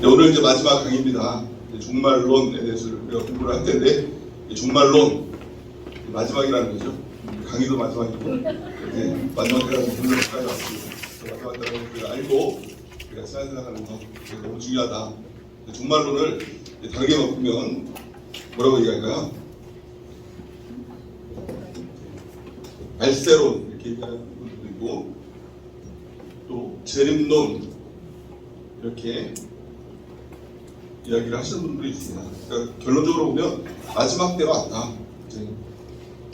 네, 오늘 이제 마지막 강의입니다. 종말론에 대해서 우리가 공부를 할 텐데, 종말론 마지막이라는 거죠. 강의도 마지막이고, 이제 마지막이라는 결론까지 왔습니다. 마지막이라는 걸 우리가 알고 우리가 시간 생각하는 거 너무 중요하다. 종말론을 다르게 바꾸면 뭐라고 얘기할까요? 발세론 이렇게 얘기하는 분들도 있고, 또 재림론 이렇게 이야기를 하시는 분들이 있습니다. 그러니까 결론적으로 보면 마지막 때가 왔다. 이제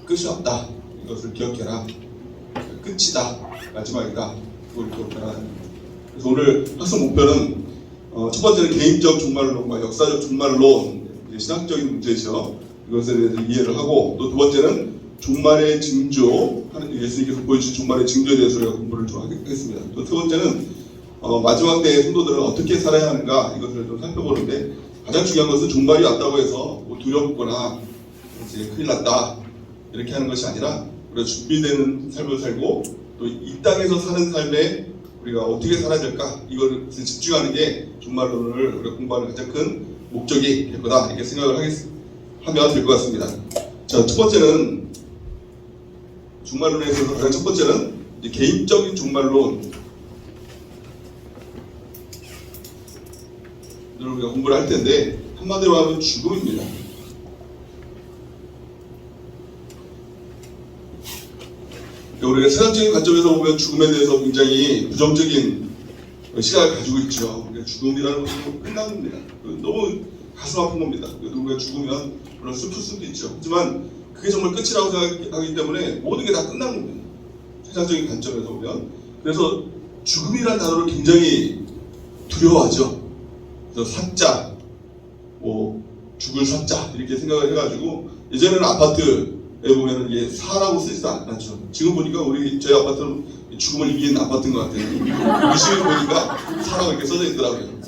끝이 없다. 이것을 기억해라. 끝이다. 마지막이다. 그걸 기억해라. 그래서 오늘 학습 목표는 첫 번째는 개인적 종말론과 역사적 종말론, 신학적인 문제죠. 이것에 대해서 이해를 하고, 또 두 번째는 종말의 징조, 예수님께서 보여주신 종말의 징조에 대해서 우리가 공부를 좀 하겠습니다. 또 세 번째는 마지막 때의 성도들은 어떻게 살아야 하는가, 이것을 좀 살펴보는데, 가장 중요한 것은 종말이 왔다고 해서 뭐 두렵거나 이제 큰일 났다 이렇게 하는 것이 아니라, 우리가 준비되는 삶을 살고 또 이 땅에서 사는 삶에 우리가 어떻게 살아야 될까, 이걸 집중하는 게 종말론을 우리가 공부하는 가장 큰 목적이 될 거다, 이렇게 생각을 하면 될 것 같습니다. 자, 첫 번째는 종말론에 있어서 가장 첫 번째는 이제 개인적인 종말론, 우리가 공부를 할 텐데, 한마디로 하면 죽음입니다. 우리가 세상적인 관점에서 보면 죽음에 대해서 굉장히 부정적인 시각을 가지고 있죠. 죽음이라는 것은 끝나는 겁니다. 너무 가슴 아픈 겁니다. 누군가 죽으면 물론 슬플 수도 있죠. 하지만 그게 정말 끝이라고 생각하기 때문에 모든 게 다 끝나는 겁니다. 세상적인 관점에서 보면. 그래서 죽음이라는 단어를 굉장히 두려워하죠. 그래서 사자, 뭐 죽을 사자 이렇게 생각을 해가지고, 예전에는 아파트에 보면은 이게 사라고 쓰지도 않았죠. 지금 보니까 저희 아파트는 죽음을 이기는 아파트인 것 같아요. 유심히 보니까 사라고 이렇게 써져 있더라고요.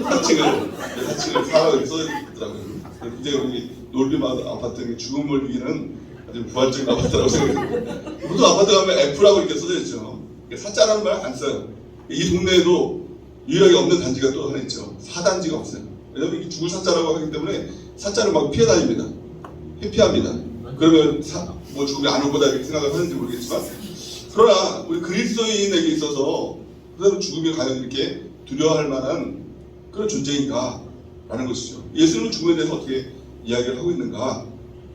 4층을 사라고 이렇게 써져 있더라고요. 굉장히 우리 놀림한 아파트는 죽음을 이기는 아주 부활적인 아파트라고 생각해요. 보통 아파트 가면 F라고 이렇게 써져 있죠. 사자라는 말 안 써요. 이 동네에도 유일하게 없는 단지가 또 하나 있죠. 사단지가 없어요. 왜냐면 이게 죽을 사자라고 하기 때문에 사자를 막 피해 다닙니다. 회피합니다. 그러면 뭐 죽음이 안 올 거다 이렇게 생각을 하는지 모르겠지만, 그러나 우리 그리스도인에게 있어서 그다음 죽음이 과연 이렇게 두려워할 만한 그런 존재인가 라는 것이죠. 예수님은 죽음에 대해서 어떻게 이야기를 하고 있는가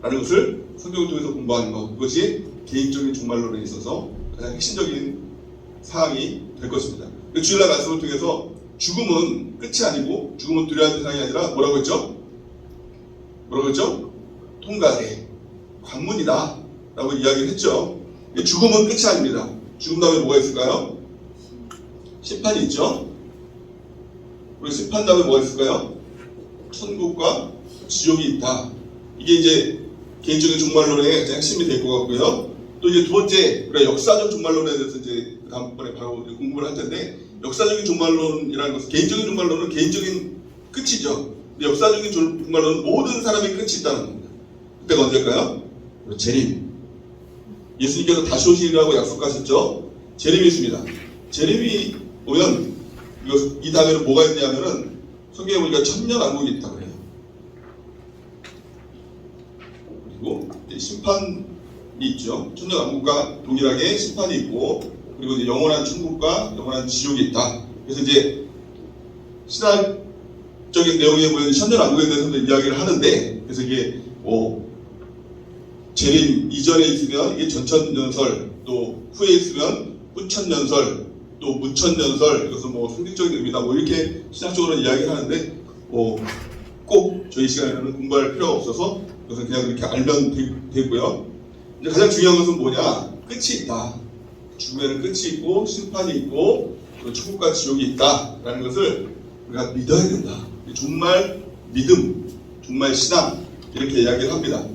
라는 것을 성경을 통해서 공부하는 것, 그것이 개인적인 종말론에 있어서 가장 핵심적인 사항이 될 것입니다. 주일날 말씀을 통해서 죽음은 끝이 아니고, 죽음은 두려워하는 세상이 아니라 뭐라고 했죠? 통과대, 관문이다 라고 이야기를 했죠. 죽음은 끝이 아닙니다. 죽음 다음에 뭐가 있을까요? 심판이 있죠. 그리고 심판 다음에 뭐가 있을까요? 천국과 지옥이 있다. 이게 이제 개인적인 종말론의 가장 핵심이 될 것 같고요. 또 이제 두 번째, 우리가 역사적 종말론에 대해서 이제 다음번에 바로 공부를 할 텐데, 역사적인 종말론이라는 것은, 개인적인 종말론은 개인적인 끝이죠. 근데 역사적인 종말론은 모든 사람의 끝이 있다는 겁니다. 그때가 언제일까요? 재림. 예수님께서 다시 오시리라고 약속하셨죠. 재림이 있습니다. 재림이 오면 이 다음에는 뭐가 있냐면은, 성경에 보니까 천년왕국이 있다고 해요. 그리고 심판이 있죠. 천년왕국과 동일하게 심판이 있고, 그리고 이제 영원한 천국과 영원한 지옥이 있다. 그래서 이제 신학적인 내용에 보면 천년왕국에 대해서도 이야기를 하는데, 그래서 이게 재림 이전에 있으면 이게 전천년설, 또 후에 있으면 후천년설, 또 무천년설, 이것은 뭐 상징적인 의미다, 뭐 이렇게 신학적으로 이야기를 하는데, 꼭 저희 시간에는 공부할 필요가 없어서 그것은 그냥 이렇게 알면 되고요. 이제 가장 중요한 것은 뭐냐? 끝이 있다. 죽음에는 끝이 있고 심판이 있고 또 천국과 지옥이 있다라는 것을 우리가 믿어야 된다. 종말 믿음, 종말 신앙, 이렇게 이야기를 합니다.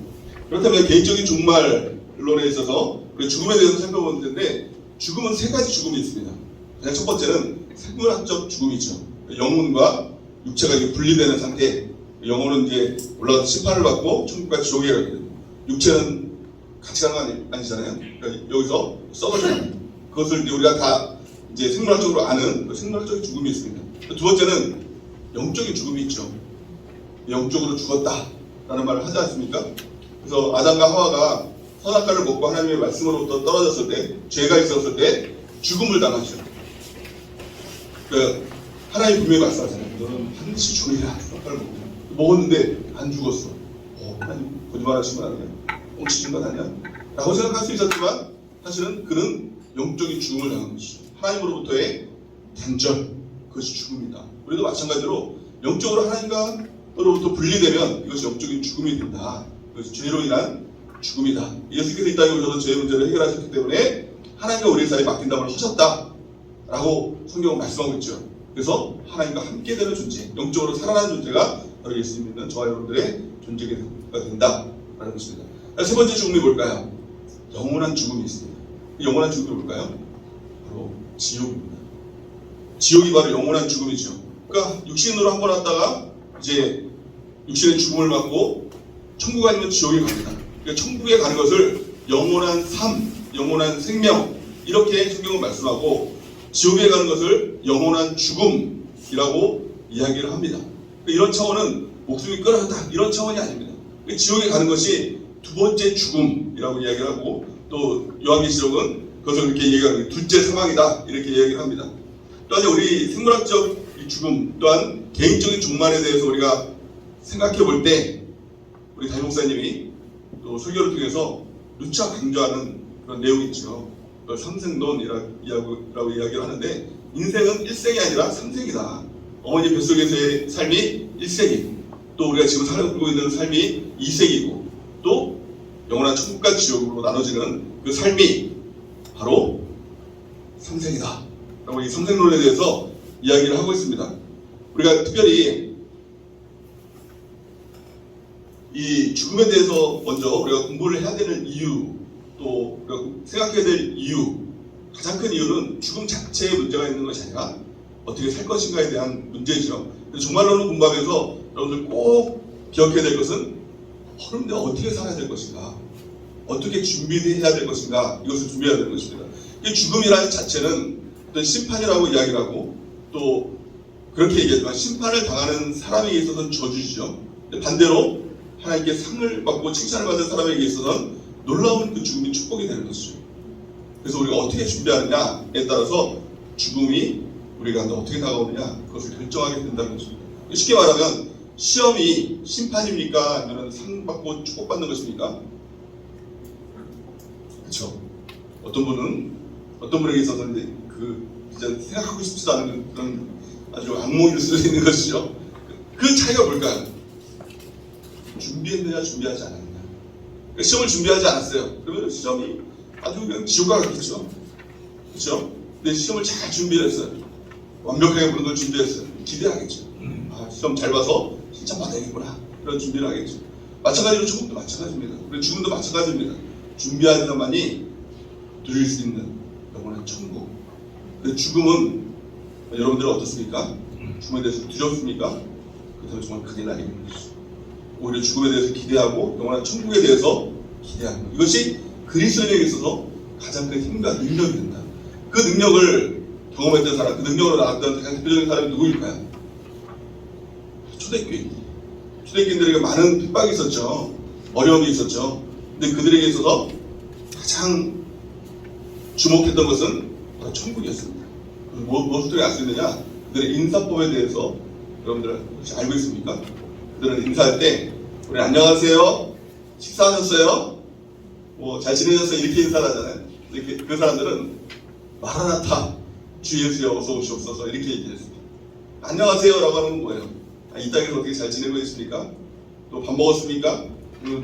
그렇다면 개인적인 종말론에 있어서 우리 죽음에 대해서 살펴보는 텐데, 죽음은 세 가지 죽음이 있습니다. 가장 첫 번째는 생물학적 죽음이죠. 영혼과 육체가 분리되는 상태. 영혼은 이제 올라가서 심판을 받고 천국과 지옥에 가게 됩니다. 육체는 같이 가는 거 아니잖아요. 그러니까 여기서 썩어져요. 그것을 이제 우리가 다 이제 생물학적으로 아는 생물학적인 죽음이 있습니다. 두 번째는 영적인 죽음이 있죠. 영적으로 죽었다라는 말을 하지 않습니까? 그래서 아담과 하와가 선악과를 먹고 하나님의 말씀으로부터 떨어졌을 때, 죄가 있었을 때 죽음을 당하죠. 하나님 분명히 말씀하잖아요. 너는 반드시 죽으리라. 선악과를 먹었는데 안 죽었어. 하나님 거짓말하신 거 아니야? 뻥치신 건 아니야? 라고 생각할 수 있었지만 사실은 그는 영적인 죽음을 당한 것이죠. 하나님으로부터의 단절, 그것이 죽음이다. 우리도 마찬가지로 영적으로 하나님과로부터 분리되면 이것이 영적인 죽음이 된다. 그것이 죄로 인한 죽음이다. 예수께서 이 땅에 오셔서 죄의 문제를 해결하셨기 때문에 하나님과 우리 사이에 맡긴다고 하셨다 라고 성경은 말씀하고 있죠. 그래서 하나님과 함께 되는 존재, 영적으로 살아나는 존재가 바로 예수님 믿는 저와 여러분들의 존재가 된다 라는 것입니다. 세 번째 죽음이 뭘까요? 영원한 죽음이 있습니다. 영원한 죽음이 뭘까요? 바로 지옥입니다. 지옥이 바로 영원한 죽음이죠. 그러니까 육신으로 한 번 왔다가 이제 육신의 죽음을 맞고 천국 아니면 지옥에 갑니다. 그러니까 천국에 가는 것을 영원한 삶, 영원한 생명 이렇게 성경은 말씀하고 지옥에 가는 것을 영원한 죽음이라고 이야기를 합니다. 그러니까 이런 차원은 목숨이 끊어졌다 이런 차원이 아닙니다. 그러니까 지옥에 가는 것이 두 번째 죽음이라고 이야기를 하고 또 요한계시록은 그것을 이렇게 얘기하는 둘째 사망이다 이렇게 이야기를 합니다. 또한 우리 생물학적 죽음 또한 개인적인 종말에 대해서 우리가 생각해 볼 때 우리 담임 목사님이 또 설교를 통해서 누차 강조하는 그런 내용이 있죠. 삼생론이라고 이야기를 하는데 인생은 1생이 아니라 3생이다. 어머니 뱃속에서의 삶이 1생이고 또 우리가 지금 살고 있는 삶이 2생이고 또 영원한 천국과 지옥으로 나눠지는 그 삶이 바로 3생이다. 라고 이 3생론에 대해서 이야기를 하고 있습니다. 우리가 특별히 이 죽음에 대해서 먼저 우리가 공부를 해야 되는 이유 또 우리가 생각해야 될 이유 가장 큰 이유는 죽음 자체에 문제가 있는 것이 아니라 어떻게 살 것인가에 대한 문제이죠. 종말론을 공부하면서 여러분들 꼭 기억해야 될 것은 그럼 내가 어떻게 살아야 될 것인가 어떻게 준비해야 될 것인가 이것을 준비해야 되는 것입니다. 이 죽음이라는 자체는 어떤 심판이라고 이야기를 하고 또 그렇게 얘기하지만 심판을 당하는 사람에게 있어서는 저주죠. 반대로 하나님께 상을 받고 칭찬을 받은 사람에게 있어서는 놀라운 그 죽음이 축복이 되는 것이죠. 그래서 우리가 어떻게 준비하느냐에 따라서 죽음이 우리가 어떻게 다가오느냐 그것을 결정하게 된다는 것입니다. 쉽게 말하면 시험이 심판입니까? 아니면 상 받고 축복받는 것입니까? 그렇죠. 어떤 분에게 있어서는 진짜 생각하고 싶지도 않은 그런 아주 악몽일 수도 있는 것이죠. 그 차이가 뭘까요? 준비했느냐 준비하지 않았느냐. 그러니까 시험을 준비하지 않았어요. 그러면 시험이 아주 그냥 지옥과 같겠죠. 그렇죠? 근데 시험을 잘 준비했어요. 완벽하게 모든 걸 준비했어요. 기대하겠죠. 시험 잘 봐서 칭찬 받아야겠구나. 그런 준비를 하겠죠. 마찬가지로 죽음도 마찬가지입니다. 그리고 죽음도 마찬가지입니다. 준비하는 것만이 누릴 수 있는 영원한 천국. 근데 죽음은 여러분들은 어떻습니까? 죽음에 대해서 두렵습니까? 그렇다면 정말 큰일 나게 되는 것이죠. 오히려 죽음에 대해서 기대하고 영원한 천국에 대해서 기대하는 것. 이것이 그리스도인에게 있어서 가장 큰 힘과 능력이 된다. 그 능력을 경험했던 사람, 그 능력으로 나왔던 가장 대표적인 사람이 누구일까요? 초대교인. 초대교인들에게 많은 핍박이 있었죠. 어려움이 있었죠. 근데 그들에게 있어서 가장 주목했던 것은 바로 천국이었습니다. 무엇을 알 수 있느냐? 그들의 인사법에 대해서 여러분들 혹시 알고 있습니까? 그들은 인사할 때 우리 안녕하세요, 식사하셨어요? 잘 지내셨어요? 이렇게 인사를 하잖아요. 근데 그 사람들은 마라나타, 주 예수여 어서 오시옵소서 이렇게 얘기했습니다. 안녕하세요 라고 하는 건 뭐예요? 이 땅에서 어떻게 잘 지내고 있습니까? 또 밥 먹었습니까?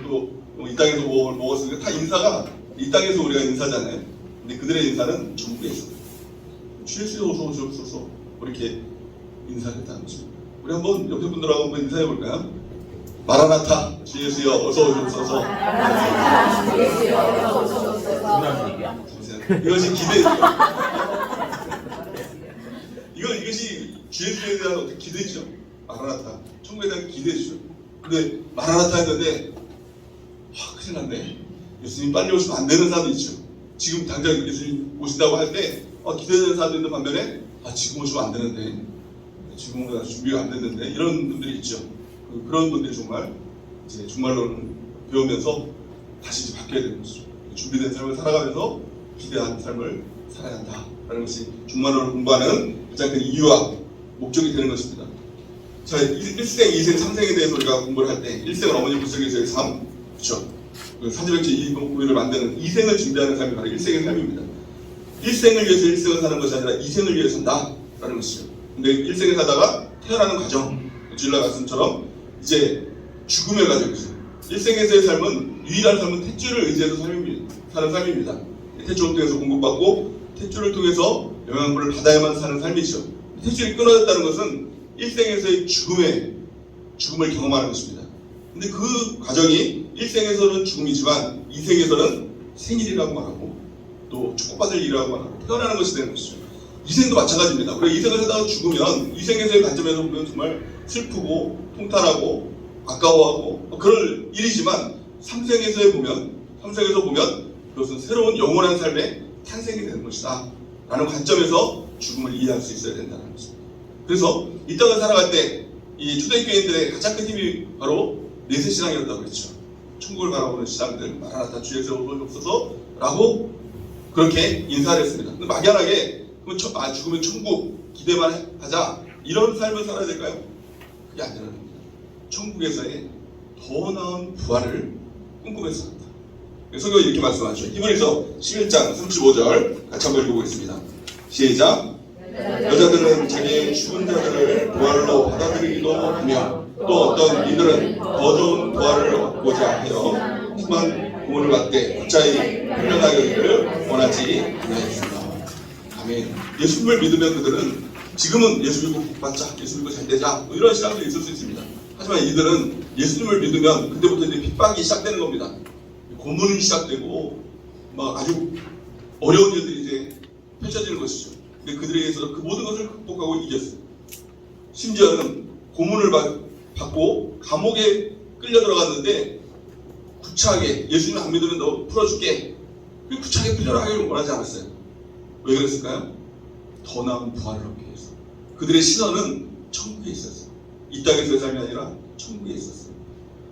또 이 땅에서 뭘 먹었습니까? 다 인사가 이 땅에서 우리가 인사잖아요. 근데 그들의 인사는 천국에 있어요. 주 예수여 어서 오시옵소서 이렇게 인사를 했다는 것입니다. 우리 한번 옆에 분들하고 한번 인사해 볼까요? 마라나타, 주 예수여 어서 오시옵소서. 마라나타, 주 예수여 어서 오시옵소서. 이것이 기대죠. 이것이 주 예수에 대한 어떤 기대죠. 마라나타, 천국에 대한 기대죠. 근데 마라나타 했는데 큰일 났네. 예수님 빨리 오시면 안 되는 사람도 있죠. 지금 당장 예수님 오신다고 할 때 기대되는 사람도 있는 반면에 지금 오시면 안 되는데 지금은 아직 준비가 안 됐는데 이런 분들이 있죠. 그런 분들이 정말 이제 정말로는 배우면서 다시 이제 바뀌어야 되는 것이죠. 준비된 삶을 살아가면서 기대한 삶을 살아야 한다라는 것이 중만론을 공부하는 가장 큰 이유와 목적이 되는 것입니다. 자, 1생, 2생, 3생에 대해서 우리가 공부를 할 때 1생은 어머니 뱃속에서의 삶, 그렇죠? 사주백제 이공구를 만드는 2생을 준비하는 삶이 바로 1생의 삶입니다. 1생을 위해서 1생을 사는 것이 아니라 2생을 위해 산다라는 것이죠. 근데 1생을 사다가 태어나는 과정, 주일날 말씀처럼 이제 죽음의 과정이죠. 1생에서의 삶은 유일한 삶은 탯줄을 의지해서 사는 삶입니다. 탯줄을 통해서 공급받고 탯줄을 통해서 영양분을 받아야만 사는 삶이죠. 탯줄이 끊어졌다는 것은 1생에서의 죽음을 경험하는 것입니다. 근데 그 과정이 1생에서는 죽음이지만 2생에서는 생일이라고 말하고 또 축복받을 일이라고 말하고 태어나는 것이 되는 것이죠. 2생도 마찬가지입니다. 우리가 2생을 살다가 죽으면 2생에서의 관점에서 보면 정말 슬프고 통탄하고 아까워하고 그럴 일이지만 3생에서 보면 그것은 새로운 영원한 삶의 탄생이 되는 것이다 라는 관점에서 죽음을 이해할 수 있어야 된다는 것입니다. 그래서 이 땅을 살아갈 때 이 초대교인들의 가장 큰 힘이 바로 내세 신앙이었다고 그랬죠. 천국을 바라보는 신앙들, 마라나타 주에서 오소서 라고 그렇게 인사를 했습니다. 근데 막연하게 죽으면 천국 기대만 하자 이런 삶을 살아야 될까요? 그게 안 되는 겁니다. 천국에서의 더 나은 부활을 꿈꾸면서 산다. 성경이 이렇게 말씀하죠. 히브리서 11장 35절 같이 한번 읽어보겠습니다. 시작. 여자들은 자기의 죽은 자들을 부활로 받아들이기도 하며 또 어떤 이들은 더 좋은 부활을 얻고자 하여 hum한 고문을 받되 무자히 훈련하기를 원하지 않았습니다. 아멘. 예수님을 믿으면 그들은 지금은 예수 믿고 복받자, 예수 믿고 잘 되자 뭐 이런 신앙도 있을 수 있습니다. 하지만 이들은 예수님을 믿으면 그때부터 이제 핍박이 시작되는 겁니다. 고문이 시작되고 막 아주 어려운 일들이 이제 펼쳐지는 것이죠. 근데 그들에게서 그 모든 것을 극복하고 이겼어요. 심지어는 고문을 받고 감옥에 끌려 들어갔는데 구차하게 예수님 안 믿으면 너 풀어줄게. 구차하게 풀려나가기를 원하지 않았어요. 왜 그랬을까요? 더 나은 부활을 얻기 위해서. 그들의 시선은 천국에 있었어요. 이 땅에서의 삶이 아니라 천국에 있었어요.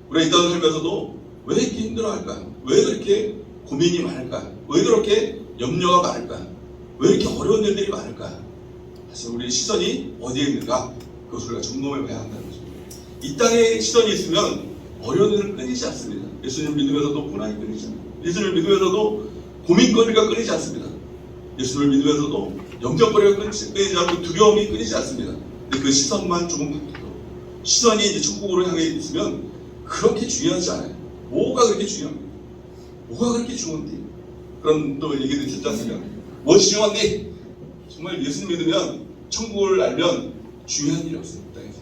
우리가 이 땅을 살면서도 왜 이렇게 힘들어할까요? 왜 그렇게 고민이 많을까요? 왜 그렇게 염려가 많을까요? 왜 이렇게 어려운 일들이 많을까요? 사실 우리의 시선이 어디에 있는가? 그것을 우리가 점검해 봐야 한다는 것입니다. 이 땅에 시선이 있으면 어려운 일은 끊이지 않습니다. 예수님을 믿으면서도 고난이 끊이지 않습니다. 예수님을 믿으면서도 고민거리가 끊이지 않습니다. 예수님을 믿으면서도 염려거리가 끊이지 않고 두려움이 끊이지 않습니다. 근데 그 시선만 조금 바뀌고 시선이 이제 천국으로 향해 있으면 그렇게 중요하지 않아요. 뭐가 그렇게 중요합니까? 뭐가 그렇게 중요한지 그런 또 얘기들이 있지 않습니까? 무엇이 중요한지 정말 예수님 믿으면 천국을 알면 중요한 일이 없어요. 이 땅에서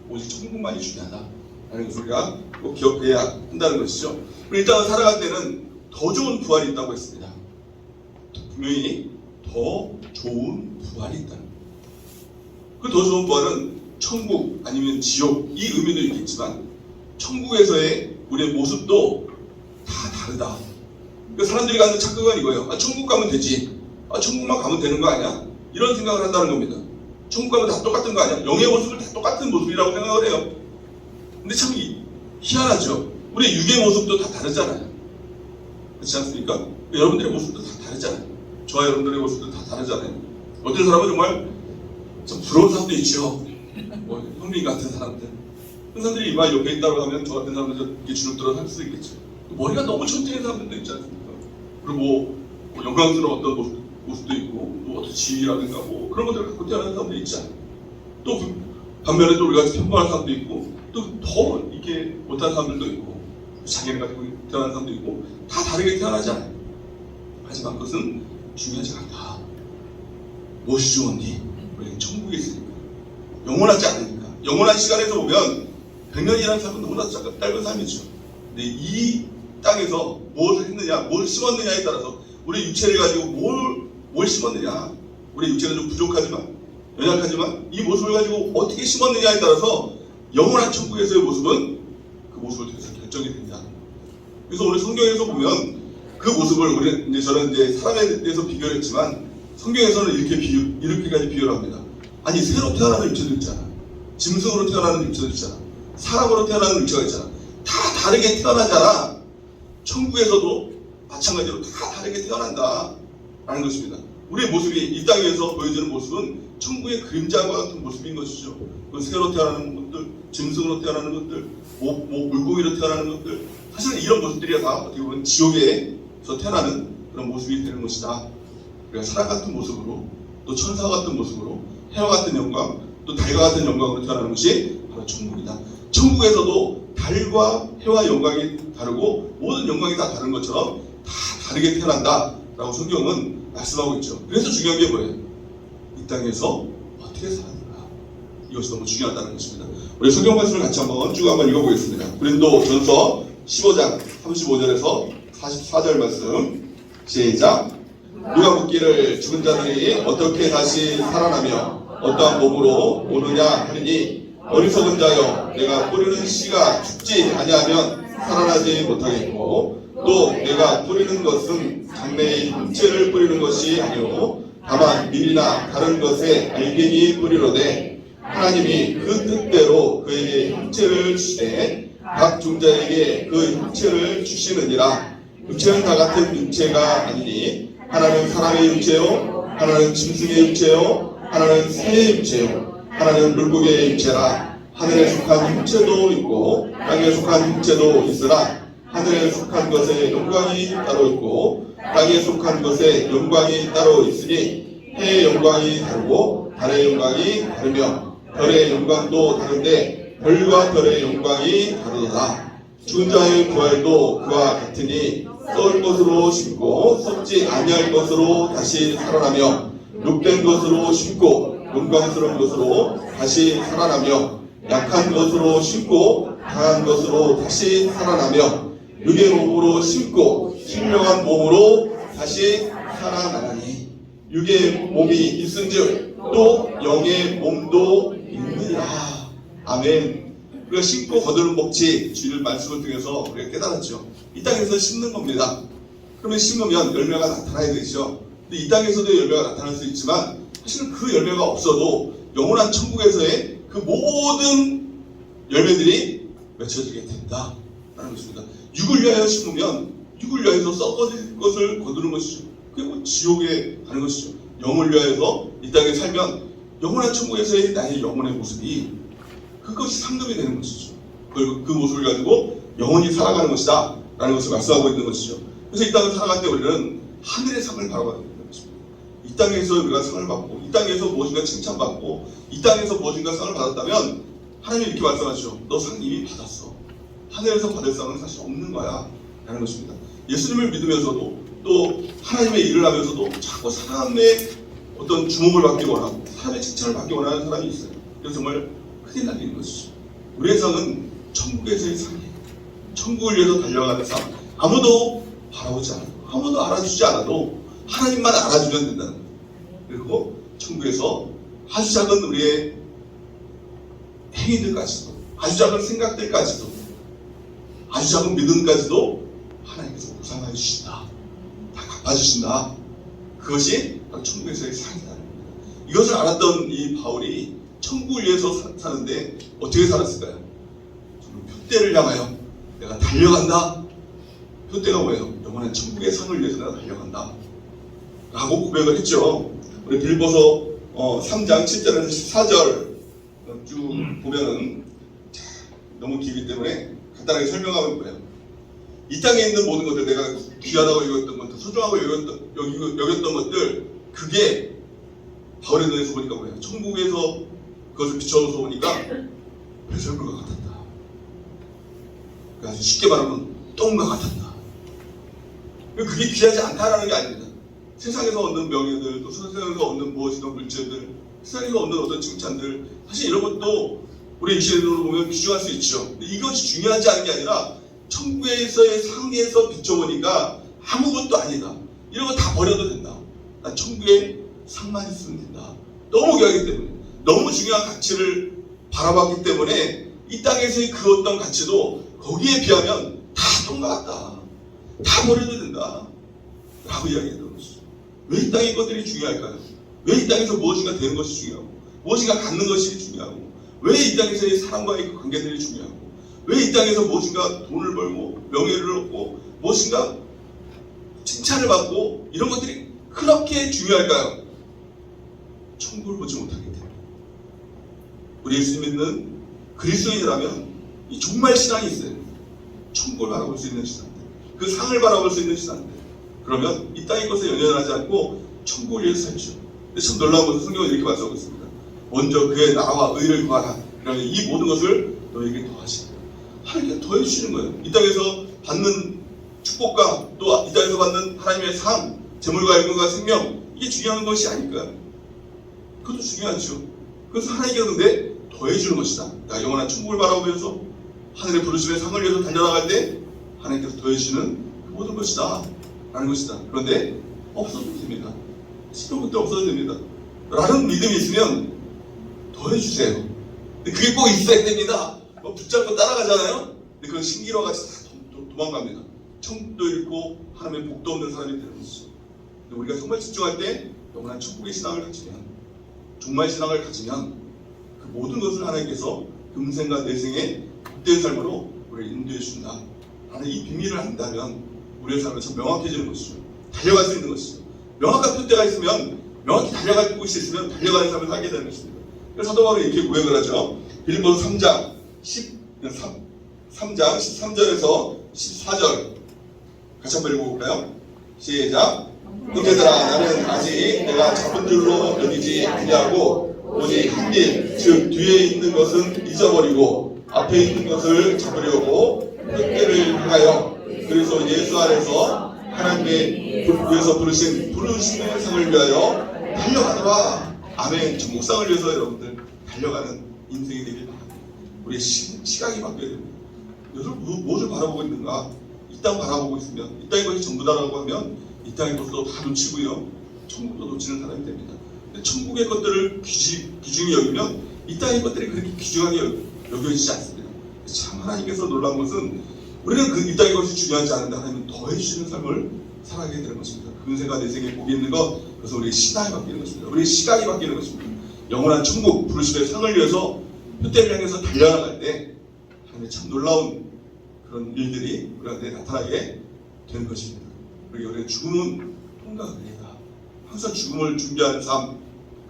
오직 천국만이 중요하다라는 것을 우리가 꼭 기억해야 한다는 것이죠. 이 땅을 살아갈 때는 더 좋은 부활이 있다고 했습니다. 분명히 더 좋은 부활이 있다는 거예요. 그 더 좋은 부활은 천국 아니면 지옥 이 의미도 있겠지만 천국에서의 우리의 모습도 다 다르다. 그러니까 사람들이 갖는 착각은 이거예요. 천국 가면 되지. 천국만 가면 되는 거 아니야? 이런 생각을 한다는 겁니다. 천국 가면 다 똑같은 거 아니야? 영의 모습을 다 똑같은 모습이라고 생각을 해요. 근데 참 희한하죠. 우리의 육의 모습도 다 다르잖아요. 그렇지 않습니까? 여러분들의 모습도 다 다르잖아요. 저와 여러분들의 모습도 다 다르잖아요. 어떤 사람은 정말 좀 부러운 사람도 있죠. 형님 같은 사람들. 그 사람들이 이마 옆에 있다고 하면 저 같은 사람들 이렇게 주눅들어 살 수도 있겠죠. 머리가 너무 천천한 사람들도 있지 않습니까? 그리고 영광스러운 어떤 모습도 있고 또 어떤 지위라든가 그런 것들을 갖고 태어난 사람도 있잖아요. 또 반면에 또 우리가 평범한 사람도 있고 또 더 이렇게 못한 사람들도 있고 장애를 가지고 태어난 사람도 있고 다 다르게 태어나잖아요. 하지만 그것은 중요하지 않다. 무엇이 중요한지 우리는 천국에 있으니까 영원하지 않으니까 영원한 시간에서 보면 100년이라는 삶은 너무나 짧은 삶이죠. 근데 이 땅에서 무엇을 했느냐, 뭘 심었느냐에 따라서 우리 육체를 가지고 뭘 심었느냐, 우리 육체는 좀 부족하지만 연약하지만 이 모습을 가지고 어떻게 심었느냐에 따라서 영원한 천국에서의 모습은 그 모습을 통해서 결정이 됩니다. 그래서 오늘 성경에서 보면 그 모습을 저는 이제 사람에 대해서 비교를 했지만 성경에서는 이렇게까지 비교를 합니다. 아니 새로 태어나는 육체도 있잖아. 짐승으로 태어나는 육체도 있잖아. 사람으로 태어나는 육체가 있잖아. 다 다르게 태어나잖아. 천국에서도 마찬가지로 다 다르게 태어난다 라는 것입니다. 우리의 모습이 이 땅에서 보여지는 모습은 천국의 그림자와 같은 모습인 것이죠. 새로 태어나는 것들, 짐승으로 태어나는 것들, 물고기로 태어나는 것들, 사실은 이런 모습들이 다 어떻게 보면 지옥에서 태어나는 그런 모습이 되는 것이다. 그러니까 사람 같은 모습으로, 또 천사 같은 모습으로, 해와 같은 영광, 또 달과 같은 영광으로 태어나는 것이 바로 천국이다. 천국에서도 달과 해와 영광이 다르고 모든 영광이 다 다른 것처럼 다 다르게 태어난다 라고 성경은 말씀하고 있죠. 그래서 중요한 게 뭐예요? 이 땅에서 어떻게 살았는가, 이것이 너무 중요하다는 것입니다. 우리 성경 말씀을 같이 쭉 한번 읽어보겠습니다. 고린도 전서 15장 35절에서 44절 말씀 시작. 누가 묻기를 죽은 자들이 어떻게 다시 살아나며 어떠한 몸으로 오느냐 하느니, 어리석은 자여, 내가 뿌리는 씨가 죽지 아니하면 살아나지 못하겠고, 또 내가 뿌리는 것은 장래의 흠체를 뿌리는 것이 아니오 다만 밀이나 다른 것에 알갱이 뿌리로되, 하나님이 그 뜻대로 그에게 흠체를 주시되 각 종자에게 그 흠체를 주시느니라. 흠체는 다 같은 흠체가 아니니, 하나는 사람의 흠체요, 하나는 짐승의 흠체요, 하나는 새의 흠체요, 하나는 물고기의 흠체라. 하늘에 속한 흠체도 있고 땅에 속한 흠체도 있으나, 하늘에 속한 것에 영광이 따로 있고 땅에 속한 것에 영광이 따로 있으니, 해의 영광이 다르고 달의 영광이 다르며 별의 영광도 다른데 별과 별의 영광이 다르다. 죽은 자의 부활도 그와 같으니, 썩을 것으로 심고 썩지 아니할 것으로 다시 살아나며, 욕된 것으로 심고 영광스러운 것으로 다시 살아나며, 약한 것으로 심고 강한 것으로 다시 살아나며, 육의 몸으로 심고 신령한 몸으로 다시 살아나니, 육의 몸이 있은즉 또 영의 몸도 있느니라. 아멘. 우리가 심고 거두는 법칙, 주일 말씀을 통해서 우리가 깨달았죠. 이 땅에서 심는 겁니다. 그러면 심으면 열매가 나타나야 되죠. 근데 이 땅에서도 열매가 나타날 수 있지만, 사실은 그 열매가 없어도 영원한 천국에서의 그 모든 열매들이 맺혀지게 된다 라는 것입니다. 육을 위하여 심으면 육을 위하여서 썩어질 것을 거두는 것이죠. 그게 뭐 지옥에 가는 것이죠. 영을 위하여서 이 땅에 살면 영원한 천국에서의 나의 영혼의 모습이 그것이 상급이 되는 것이죠. 그 모습을 가지고 영원히 살아가는 것이다 라는 것을 말씀하고 있는 것이죠. 그래서 이 땅을 살아갈 때 우리는 하늘의 상을 바라봐야 된다는 것입니다. 이 땅에서 우리가 상을 받고, 이 땅에서 무엇인가 칭찬받고, 이 땅에서 무엇인가 상을 받았다면 하나님이 이렇게 말씀하시죠. 너 상 이미 받았어. 하늘에서 받을 상은 사실 없는 거야 라는 것입니다. 예수님을 믿으면서도, 또 하나님의 일을 하면서도 자꾸 사람의 어떤 주목을 받기 원하고 사람의 칭찬을 받기 원하는 사람이 있어요. 그래서 정말 큰일 날리는 것이죠. 우리의 상은 천국에서의 상이에요. 천국을 위해서 달려가는 상. 아무도 바라보지 않아도, 아무도 알아주지 않아도 하나님만 알아주면 된다는 거예요. 그리고 천국에서 아주 작은 우리의 행위들까지도, 아주 작은 생각들까지도, 아주 작은 믿음까지도 하나님께서 보상해 주신다. 다 갚아주신다. 그것이 바로 천국에서의 상이다. 이것을 알았던 이 바울이 천국을 위해서 사는데 어떻게 살았을까요? 표대를 향하여 내가 달려간다. 표대가 뭐예요? 영원한 천국의 상을 위해서 내가 달려간다 라고 고백을 했죠. 우리 빌보서 3장 7절에서 14절 쭉 보면은 너무 길기 때문에 간단하게 설명하면 뭐예요? 이 땅에 있는 모든 것들, 내가 귀하다고 여겼던 것들, 소중하고 여겼던 것들, 그게 바울의 눈에서 보니까 뭐예요? 천국에서 그것을 비춰서 보니까 배설물과 같았다. 그러니까 쉽게 말하면 똥과 같았다. 그게 귀하지 않다라는 게 아닙니다. 세상에서 얻는 명예들, 또 세상에서 얻는 무엇이든 물질들, 세상에서 얻는 어떤 칭찬들, 사실 이런 것도 우리 육신으로 보면 귀중할 수 있죠. 근데 이것이 중요하지 않은 게 아니라 천국에서의 상에서 비춰보니까 아무것도 아니다. 이런 거 다 버려도 된다. 난 천국에 상만 있으면 된다. 너무 귀하기 때문에, 너무 중요한 가치를 바라봤기 때문에 이 땅에서의 그 어떤 가치도 거기에 비하면 다 똥과 같다. 다 버려도 된다 라고 이야기했던 것이죠. 왜 이 땅의 것들이 중요할까요? 왜 이 땅에서 무엇인가 되는 것이 중요하고, 무엇인가 갖는 것이 중요하고, 왜 이 땅에서의 사람과의 그 관계들이 중요하고, 왜 이 땅에서 무엇인가 돈을 벌고 명예를 얻고 무엇인가 칭찬을 받고 이런 것들이 그렇게 중요할까요? 천국을 보지 못하기 때문에. 우리 예수 믿는 그리스도인이라면 이 종말 신앙이 있어요. 천국을 바라볼 수 있는 신앙들, 그 상을 바라볼 수 있는 신앙들. 그러면 이 땅의 것에 연연하지 않고 천국을 위해서 살죠. 근데 참 놀라운 것은 성경은 이렇게 말씀하고 있습니다. 먼저 그의 나와 의를 구하라. 그러면 이 모든 것을 너에게 더하시라. 하나님께 더해주시는 거예요. 이 땅에서 받는 축복과 또 이 땅에서 받는 하나님의 상, 재물과 영광과 생명, 이게 중요한 것이 아닐까요? 그것도 중요하죠. 그래서 하나님께서 근데 더해주는 것이다. 나 영원한 천국을 바라보면서 하늘의 부르심의 상을 위해서 달려나갈 때 하나님께서 더해주시는 그 모든 것이다 라는 것이다. 그런데 없어도 됩니다. 시험 때 없어도 됩니다. 라는 믿음이 있으면 더해주세요. 근데 그게 꼭 있어야 됩니다. 붙잡고 따라가잖아요. 근데 그건 신기루와 같이 다 도망갑니다. 천국도 잃고 하나님의 복도 없는 사람이 되는 것이죠. 근데 우리가 정말 집중할 때 영원한 천국의 신앙을 가지면, 종말 신앙을 가지면 그 모든 것을 하나님께서 금생과 내생의 복된 삶으로 우리를 인도해 준다 라는 이 비밀을 안다면 우리의 삶은 참 명확해지는 것이죠. 달려갈 수 있는 것이죠. 명확한 표대가 있으면, 명확히 달려갈 곳이 있으면 달려가는 삶을 살게 되는 것입니다. 그래서 사도 바울이 이렇게 고백을 하죠. 빌립보서 3장 13절에서 14절 같이 한번 읽어볼까요? 시작. 형제들아, 나는 아직 내가 잡은 줄로 여기지 아니하고 오직 한 일, 즉 뒤에 있는 것은 잊어버리고 앞에 있는 것을 잡으려고 끝대를 향하여 그래서 예수 안에서 하나님의 위해서 부르심의 상을 위하여 달려가노라. 아멘. 천국상을 위해서 여러분들 달려가는 인생이 되길 바랍니다. 우리의 시각이 바뀌어야 됩니다. 요즘 무엇을 바라보고 있는가? 이 땅 바라보고 있으면, 이 땅이 것이 전부다라고 하면 이 땅의 것도 다 놓치고요, 천국도 놓치는 사람이 됩니다. 근데 천국의 것들을 귀중히 여기면 이 땅의 것들이 그렇게 귀중하게 여겨지지 않습니다. 참 하나님께서 놀라운 것은 우리는 이 땅의 것이 중요하지 않은데 하나님은 더해주시는 삶을 살아가게 되는 것입니다. 근세가 내생에 복이 있는 것, 그래서 우리의 신앙이 바뀌는 것입니다. 우리의 시각이 바뀌는 것입니다. 영원한 천국 부르심의 상을 위해서 표대를 향해서 달려나갈 때 하나님의 참 놀라운 그런 일들이 우리한테 나타나게 되는 것입니다. 우리가 죽음은 통과합니다. 항상 죽음을 준비하는 삶,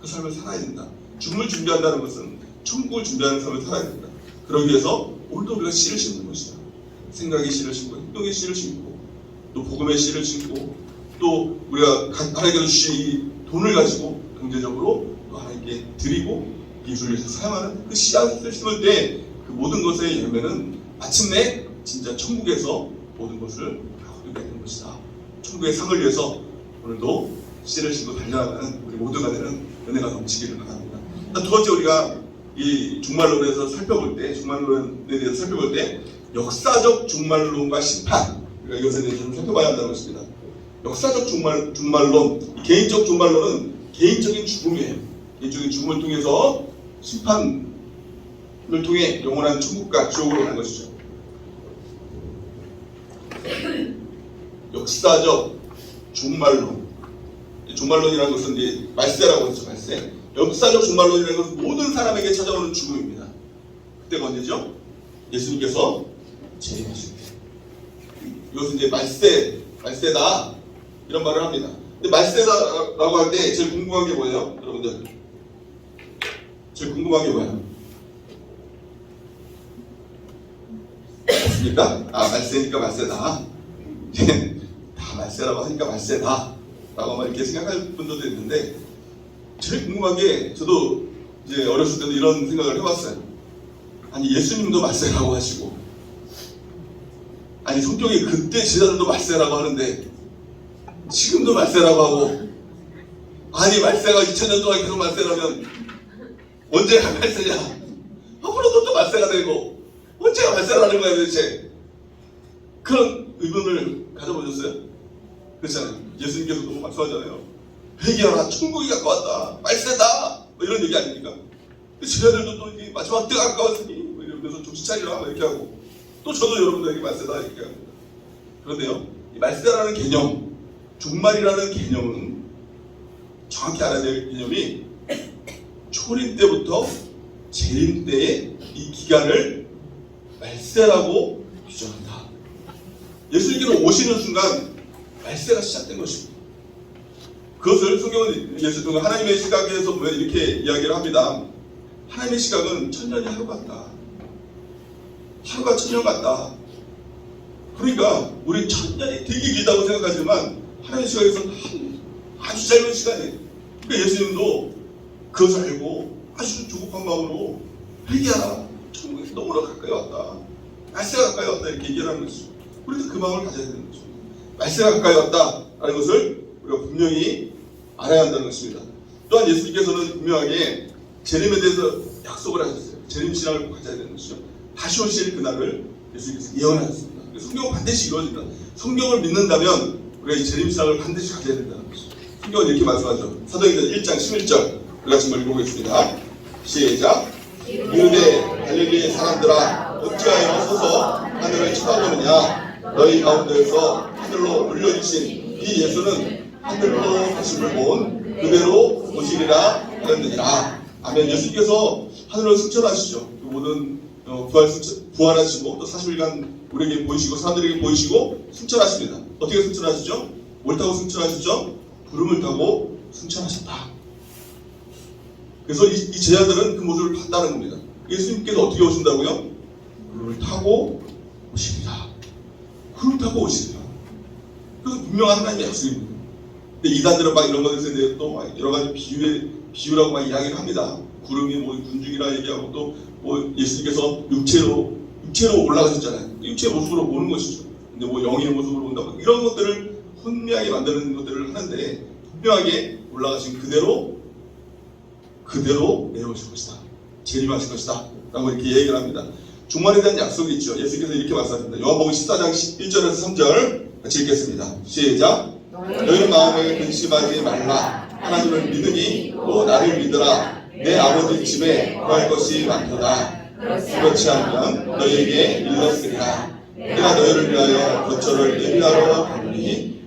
그 삶을 살아야 된다. 죽음을 준비한다는 것은 천국을 준비하는 삶을 살아야 된다. 그러기 위해서 오늘도 우리가 씨를 심는 것이다. 생각의 씨를 심고, 행동의 씨를 심고, 또 복음의 씨를 심고, 또 우리가 하나님께서 주신 이 돈을 가지고 경제적으로 또 하나님께 드리고 예수를 위해서 사용하는 그 씨앗을 심을 때 그 모든 것의 열매는 마침내 진짜 천국에서 모든 것을 얻게 되는 것이다. 천국의 상을 위해서 오늘도 씨를 심고 달려나가는 우리 모두가 되는 은혜가 넘치기를 바랍니다. 두 번째, 우리가 이 종말론에서 살펴볼 때, 종말론에 대해서 살펴볼 때 역사적 종말론과 심판, 우리가 이것에 대해서 좀 살펴봐야 한다는 것입니다. 역사적 종말론, 개인적 종말론은 개인적인 죽음이에요. 개인적인 죽음을 통해서 심판을 통해 영원한 천국과 지옥으로 가는 것이죠. 역사적 종말론. 종말론이라는 것은 이제 말세라고 했죠. 말세. 역사적 종말론이라는 것은 모든 사람에게 찾아오는 죽음입니다. 그때가 언제죠? 예수님께서 재림하실 때. 이것은 이제 말세다 이런 말을 합니다. 근데 말세다라고 할 때 제일 궁금한 게 뭐예요, 여러분들? 제일 궁금한 게 뭐예요? 없습니까? 말세니까 말세다. 다 말세라고 하니까 말세다 라고 이렇게 생각할 분들도 있는데, 제일 궁금한 게, 저도 이제 어렸을 때도 이런 생각을 해봤어요. 아니, 예수님도 말세라고 하시고, 아니, 성경에 그때 제자들도 말세라고 하는데 지금도 말세라고 하고, 아니, 말세가 2000년 동안 계속 말세라면 언제가 말세냐? 앞으로도 또 말세가 되고 언제가 말세라는 거야 도대체? 그런 의문을 가져보셨어요? 그렇잖아요. 예수님께서도 말씀하잖아요. 회개하라, 천국이 가까웠다, 말세다, 뭐 이런 얘기 아닙니까? 제자들도 또 이게 마지막 때가 가까웠으니 뭐 이러면서 정신 차리라 이렇게 하고, 또 저도 여러분들에게 말세다 이렇게 합니다. 그런데요, 이 말세라는 개념, 종말이라는 개념은 정확히 알아야 될 개념이 초림 때부터 재림 때의 이 기간을 말세라고 규정한다. 예수님께서 오시는 순간 말세가 시작된 것입니다. 그것을 성경은 하나님의 시각에서 보면 이렇게 이야기를 합니다. 하나님의 시각은 천년이 하루 같다. 하루가 천년 같다. 그러니까 우리 천년이 되게 길다고 생각하지만 하나님의 시각에서는 아주 짧은 시간이에요. 그러니까 예수님도 그것을 알고 아주 조급한 마음으로 회개하라. 천국이 너무나 가까이 왔다. 말세가 가까이 왔다. 이렇게 얘기를 하는 것이죠. 우리도 그 마음을 가져야 되는 것입니다. 말세가 가까이 왔다라는 것을 우리가 분명히 알아야 한다는 것입니다. 또한 예수님께서는 분명하게 재림에 대해서 약속을 하셨어요. 재림 신앙을 꼭 가져야 되는 것이죠. 다시 오실 그날을 예수님께서 예언하셨습니다. 성경은 반드시 이루어진다. 성경을 믿는다면 우리가 이 재림 신앙을 반드시 가져야 된다는 것이죠. 성경은 이렇게 말씀하죠. 사도행전 1장 11절 우리 같이 한번 읽어보겠습니다. 시작. 이르되 갈릴리의 사람들아 어찌하여 서서 하늘을 쳐다보느냐. 너희 가운데에서 하늘로 올려주신 이 예수는 하늘로 가심을 본 그대로 오시리라 하였느니라. 아멘. 예수님께서 하늘로 승천하시죠. 그 모든 부활하시고 또 40일간 우리에게 보이시고 사람들에게 보이시고 승천하십니다. 어떻게 승천하시죠? 뭘 타고 승천하시죠? 구름을 타고 승천하셨다. 그래서 이 제자들은 그 모습을 봤다는 겁니다. 예수님께서 어떻게 오신다고요? 구름을 타고 오십니다. 구름 타고 오시리라. 그래서 분명한 하나님의 약속입니다. 근데 이단들은 막 이런 것에 대해 또 여러 가지 비유라고 막 이야기를 합니다. 구름이 뭐 군중이라 얘기하고 또 뭐 예수님께서 육체로 올라가셨잖아요. 육체의 모습으로 오는 것이죠. 근데 뭐 영의 모습으로 온다. 이런 것들을 혼미하게 만드는 것들을 하는데 분명하게 올라가신 그대로 내려오실 것이다. 재림하실 것이다. 라고 이렇게 얘기를 합니다. 종말에 대한 약속이 있죠. 예수님께서 이렇게 말씀하십니다. 요한복음 14장 1절에서 3절 같이 읽겠습니다. 시작. 너희 마음에 근심하지 말라. 하나님을 믿으니 또 나를 믿으라. 내 아버지 집에 구할 것이 많도다. 그렇지 않으면 너희에게 일렀으리라. 내가 너희를 위하여 거처를 예비하러 가노니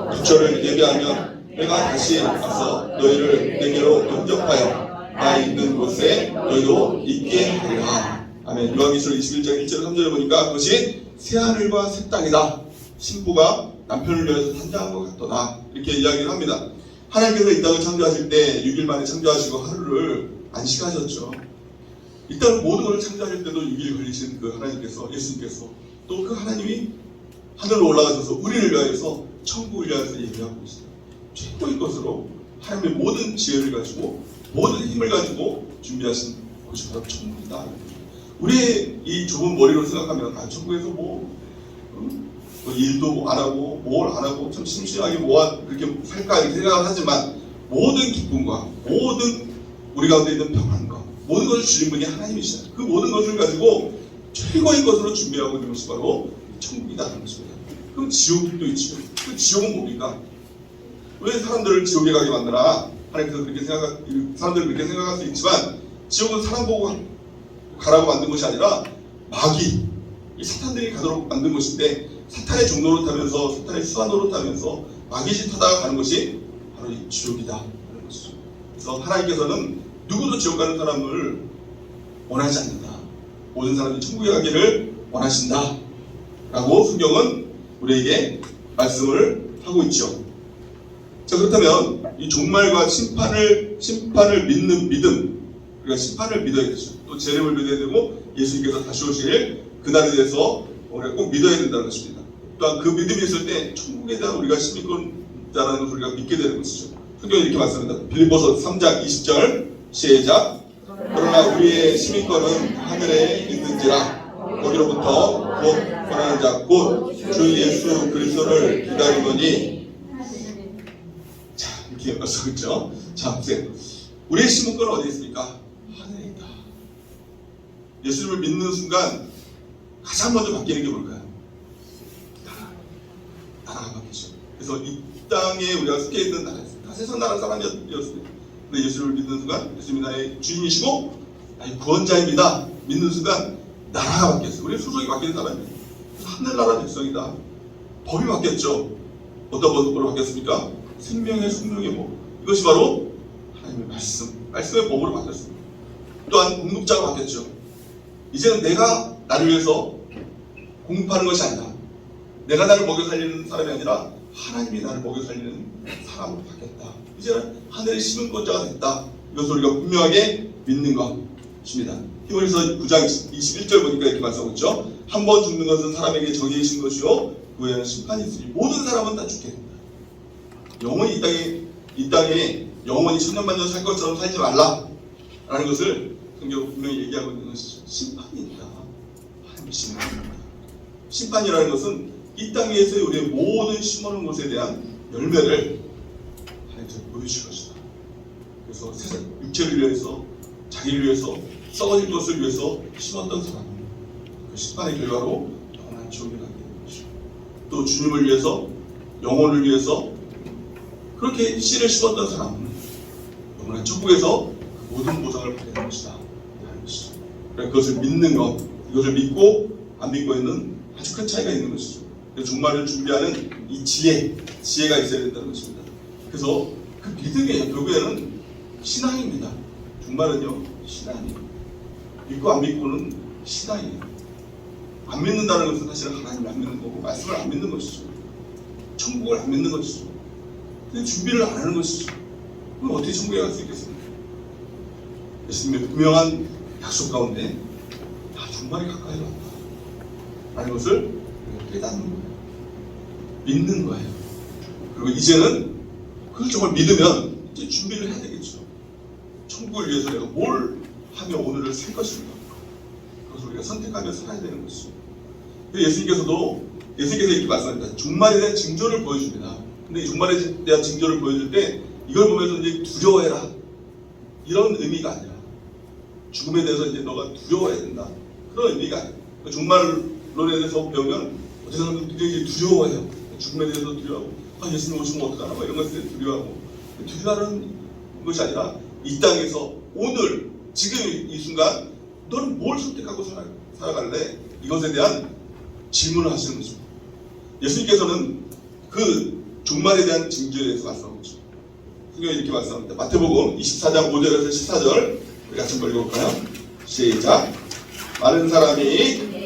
거처를 예비하면 내가 다시 가서 너희를 내게로 영접하여 나 있는 곳에 너희도 있게 하리라. 아멘. 요한계시록 21장 1절 3절에 보니까 그것이 새하늘과 새 땅이다. 신부가 남편을 위해서 탄장한 것 같도다. 이렇게 이야기를 합니다. 하나님께서 이 땅을 창조하실 때 6일 만에 창조하시고 하루를 안식하셨죠. 이 땅 모든 것을 창조하실 때도 6일 걸리신 그 하나님께서, 예수님께서 또 그 하나님이 하늘로 올라가셔서 우리를 위하여서 천국을 위하여서 예비하고 계시다. 최고의 것으로 하나님의 모든 지혜를 가지고 모든 힘을 가지고 준비하신 것이 바로 천국이다. 우리의 이 좁은 머리로 생각하면 천국에서 일도 안 하고 뭘 안 하고 참 심심하게 그렇게 살까 이렇게 생각을 하지만 모든 기쁨과 모든 우리 가운데 있는 평안과 모든 것을 주신 분이 하나님이시다. 그 모든 것을 가지고 최고의 것으로 준비하고 있는 것이 바로 천국이다는 것입니다. 그럼 지옥도 있죠. 그 지옥은 뭡니까? 왜 사람들을 지옥에 가게 만드나? 하나님께서 사람들은 그렇게 생각할 수 있지만 지옥은 사람 보고 가라고 만든 것이 아니라 마귀, 이 사탄들이 가도록 만든 것인데 사탄의 종로를 타면서 사탄의 수하 노릇하면서 마귀짓 하다가 가는 것이 바로 이 지옥이다 하는 것이죠. 그래서 하나님께서는 누구도 지옥 가는 사람을 원하지 않는다. 모든 사람이 천국에 가기를 원하신다 라고 성경은 우리에게 말씀을 하고 있죠. 자, 그렇다면 이 종말과 심판을 믿는 믿음, 우리가 심판을 믿어야 되죠. 또 재림을 믿어야 되고 예수님께서 다시 오실 그날에 대해서 우리가 꼭 믿어야 된다는 것입니다. 또한 그 믿음이 있을 때 천국에 대한 우리가 시민권 있다는 것을 우리가 믿게 되는 것이죠. 성경이 이렇게 말씀합니다. 빌립보서 3장 20절 시작. 그러나 우리의 시민권은 하늘에 있는지라 거기로부터 곧 권하는 자 곧 주 예수 그리스도를 기다리노니. 자, 이렇게 말씀했죠. 자, 보세요. 우리의 시민권은 어디에 있습니까? 하늘에 있다. 예수님을 믿는 순간 가장 먼저 바뀌는 게 뭘까요? 나라가 바뀌죠. 그래서 이 땅에 우리가 속해 있는 나라였어요. 다 세상 나라 사람이었습니다. 근데 예수를 믿는 순간 예수님이 나의 주인이시고 나의 구원자입니다. 믿는 순간 나라가 바뀌었어요. 우리의 수속이 바뀌는 사람이에요. 하늘나라 백성이다. 법이 바뀌었죠. 어떤 법으로 바뀌었습니까? 생명의 숙명의 법. 이것이 바로 하나님의 말씀의 법으로 바뀌었습니다. 또한 공급자가 바뀌었죠. 이제는 내가 나를 위해서 공급하는 것이 아니라 내가 나를 먹여 살리는 사람이 아니라 하나님이 나를 먹여 살리는 사람으로 바뀌었다. 이제는 하늘의 심은권자가 됐다. 이것을 우리가 분명하게 믿는 것입니다. 히브리서 9장 21절 보니까 이렇게 말씀하고 있죠. 한 번 죽는 것은 사람에게 정의이신 것이요 그 후에는 심판이 있으니 모든 사람은 다 죽게 된다. 영원히 이 땅에 영원히 천년만년 살 것처럼 살지 말라 라는 것을 성경 분명히 얘기하고 있는 것이죠. 심판이 있다. 하나님의 심판입니다. 심판이라는 것은 이 땅 위에서의 우리의 모든 심어놓은 것에 대한 열매를 하나님께서 보여주실 것이다. 그래서 세상 육체를 위해서 자기를 위해서 썩어질 것을 위해서 심었던 사람은 그 심판의 결과로 영원한 지옥에 가게 되는 것이고, 또 주님을 위해서 영혼을 위해서 그렇게 씨를 심었던 사람은 영원한 천국에서 그 모든 보상을 받게 되는 것이다 하는 것이죠. 그러니까 그것을 믿는 것, 이것을 믿고 안 믿고에는 아주 큰 차이가 있는 것이죠. 종말을 준비하는 이 지혜가 있어야 된다는 것입니다. 그래서 그 믿음이에요. 결국에는 신앙입니다. 종말은요, 신앙이에요. 믿고 안 믿고는 신앙이에요. 안 믿는다는 것은 사실은 하나님을 안 믿는 거고 말씀을 안 믿는 것이죠. 천국을 안 믿는 것이죠. 근데 준비를 안 하는 것이죠. 그럼 어떻게 천국에 갈 수 있겠습니까? 예수님의 분명한 약속 가운데 다 종말이 가까이 왔다 라는 것을 깨닫는 거예요. 믿는 거예요. 그리고 이제는 그걸 정말 믿으면 이제 준비를 해야 되겠죠. 천국을 위해서 내가 뭘 하며 오늘을 살 것인가. 그것을 우리가 선택하며 살아야 되는 것이죠. 예수님께서 이렇게 말씀합니다. 종말에 대한 징조를 보여줍니다. 근데 이 종말에 대한 징조를 보여줄 때 이걸 보면서 이제 두려워해라 이런 의미가 아니라 죽음에 대해서 이제 너가 두려워해야 된다 그런 의미가 아니에요. 종말론에 대해서 배우면 어떤 사람은 굉장히 두려워해요. 죽음에 대해서 두려워하고 예수님 오시면 어떡하나 이런 것에 대해서 두려워하고 두려워하는 것이 아니라 이 땅에서 오늘 지금 이 순간 너는 뭘 선택하고 살아갈래? 이것에 대한 질문을 하시는 거죠. 예수님께서는 그 종말에 대한 징조에 대해서 말씀하고 있죠. 성경이 이렇게 말씀합니다. 마태복음 24장 5절에서 14절 우리 같이 한번 읽어볼까요? 시작. 많은 사람이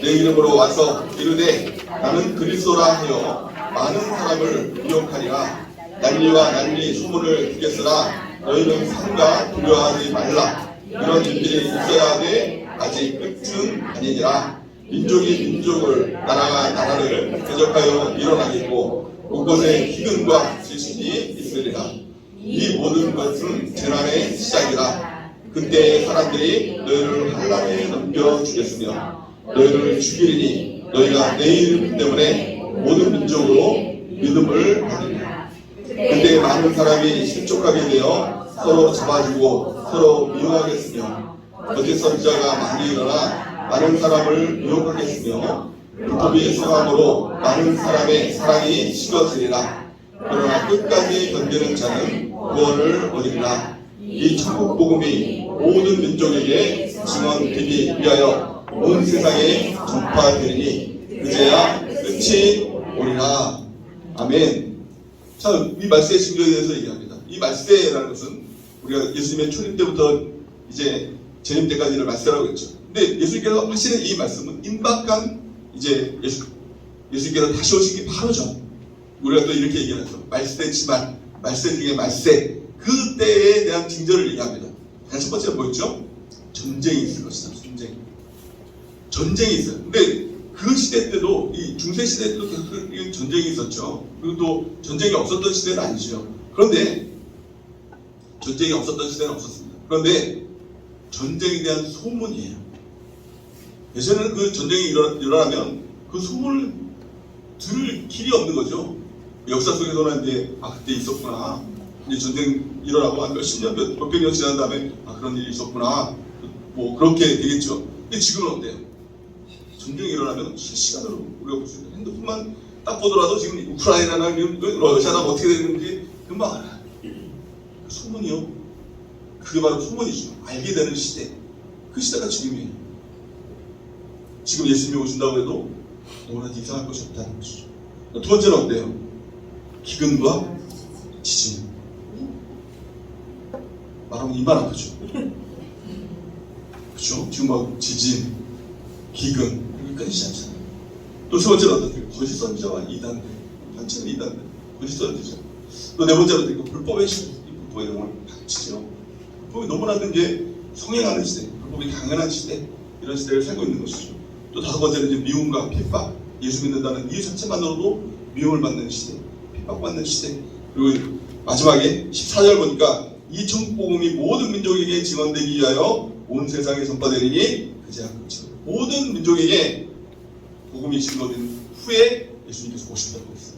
내 이름으로 와서 이르되 나는 그리스도라 하여 많은 사람을 미혹하리라. 난리와 난리 소문을 듣겠으나 너희는 삼가 두려워하지 말라. 이런 일들이 있어야 하되 아직 끝은 아니니라. 민족이 민족을 나라가 나라를 대적하여 일어나겠고 곳곳에 기근과 지진이 있으리라. 이 모든 것은 재난의 시작이라. 그때 사람들이 너희를 환난에 넘겨주겠으며 너희를 죽이리니 너희가 내 이름 때문에 모든 민족으로 믿음을 받으리라. 그때 많은 사람이 실족하게 되어 서로 잡아주고 서로 미워하겠으며 거짓 선지자가 많이 일어나 많은 사람을 미혹하겠으며 불법의 성함으로 많은 사람의 사랑이 식어지리라. 그러나 끝까지 견디는 자는 구원을 얻으리라. 이 천국 복음이 모든 민족에게 증언되기 위하여 온 세상에 전파되리니 그제야 끝이 오리라. 아멘. 자, 이 말세의 징조에 대해서 얘기합니다. 이 말세라는 것은 우리가 예수님의 초림 때부터 이제 재림 때까지를 말세라고 했죠. 근데 예수님께서 하시는 이 말씀은 임박한 이제 예수님께서 다시 오시기 바로죠. 우리가 또 이렇게 얘기하죠. 말세 치말, 말세 중에 말세. 그때에 대한 징조를 얘기합니다. 첫 번째가 뭐였죠? 전쟁이 있을 것이다. 전쟁이 있어요. 근데 그 시대 때도 이 중세 시대 때도 계속 전쟁이 있었죠. 그리고 또 전쟁이 없었던 시대는 아니죠. 그런데 전쟁이 없었던 시대는 없었습니다. 그런데 전쟁에 대한 소문이에요. 예전에는 그 전쟁이 일어나면 그 소문을 들을 길이 없는 거죠. 역사 속에서는 이제 그때 있었구나. 이제 전쟁 일어나고 한 몇십 년, 몇백 년 지난 다음에 그런 일이 있었구나. 뭐 그렇게 되겠죠. 근데 지금은 어때요? 전쟁이 일어나면 실시간으로 우리가 볼 수 있는 핸드폰만 딱 보더라도 지금 우크라이나나 러시아나 어떻게 되는지 금방 알아요. 소문이요. 그게 바로 소문이죠. 알게 되는 시대. 그 시대가 지금이에요. 지금 예수님이 오신다고 해도 너무나 이상할 것이 없다는 것이죠. 두 번째는 어때요? 기근과 지진. 말하면 이만 아프죠. 그렇죠? 지금 막 지진, 기근 이게 끊이지 않잖아요. 또 세 번째로 어떤 거짓 선지자와 이단들, 한층은 이단들, 거짓 선지자. 또 네 번째로 불법의 시대, 불법의 영을 닥치죠. 불법이 너무나도 이제 성행하는 시대, 불법이 당연한 시대, 이런 시대를 살고 있는 것이죠. 또 다섯 번째는 이제 미움과 핍박, 예수 믿는다는 이유 자체만으로도 미움을 받는 시대, 핍박받는 시대. 그리고 마지막에 14절 보니까 이 천국복음이 모든 민족에게 증언되기 위하여 온 세상에 전파되리니 그제야 끝이다. 모든 민족에게 복음이 증거된 후에 예수님께서 오신다고 했어요.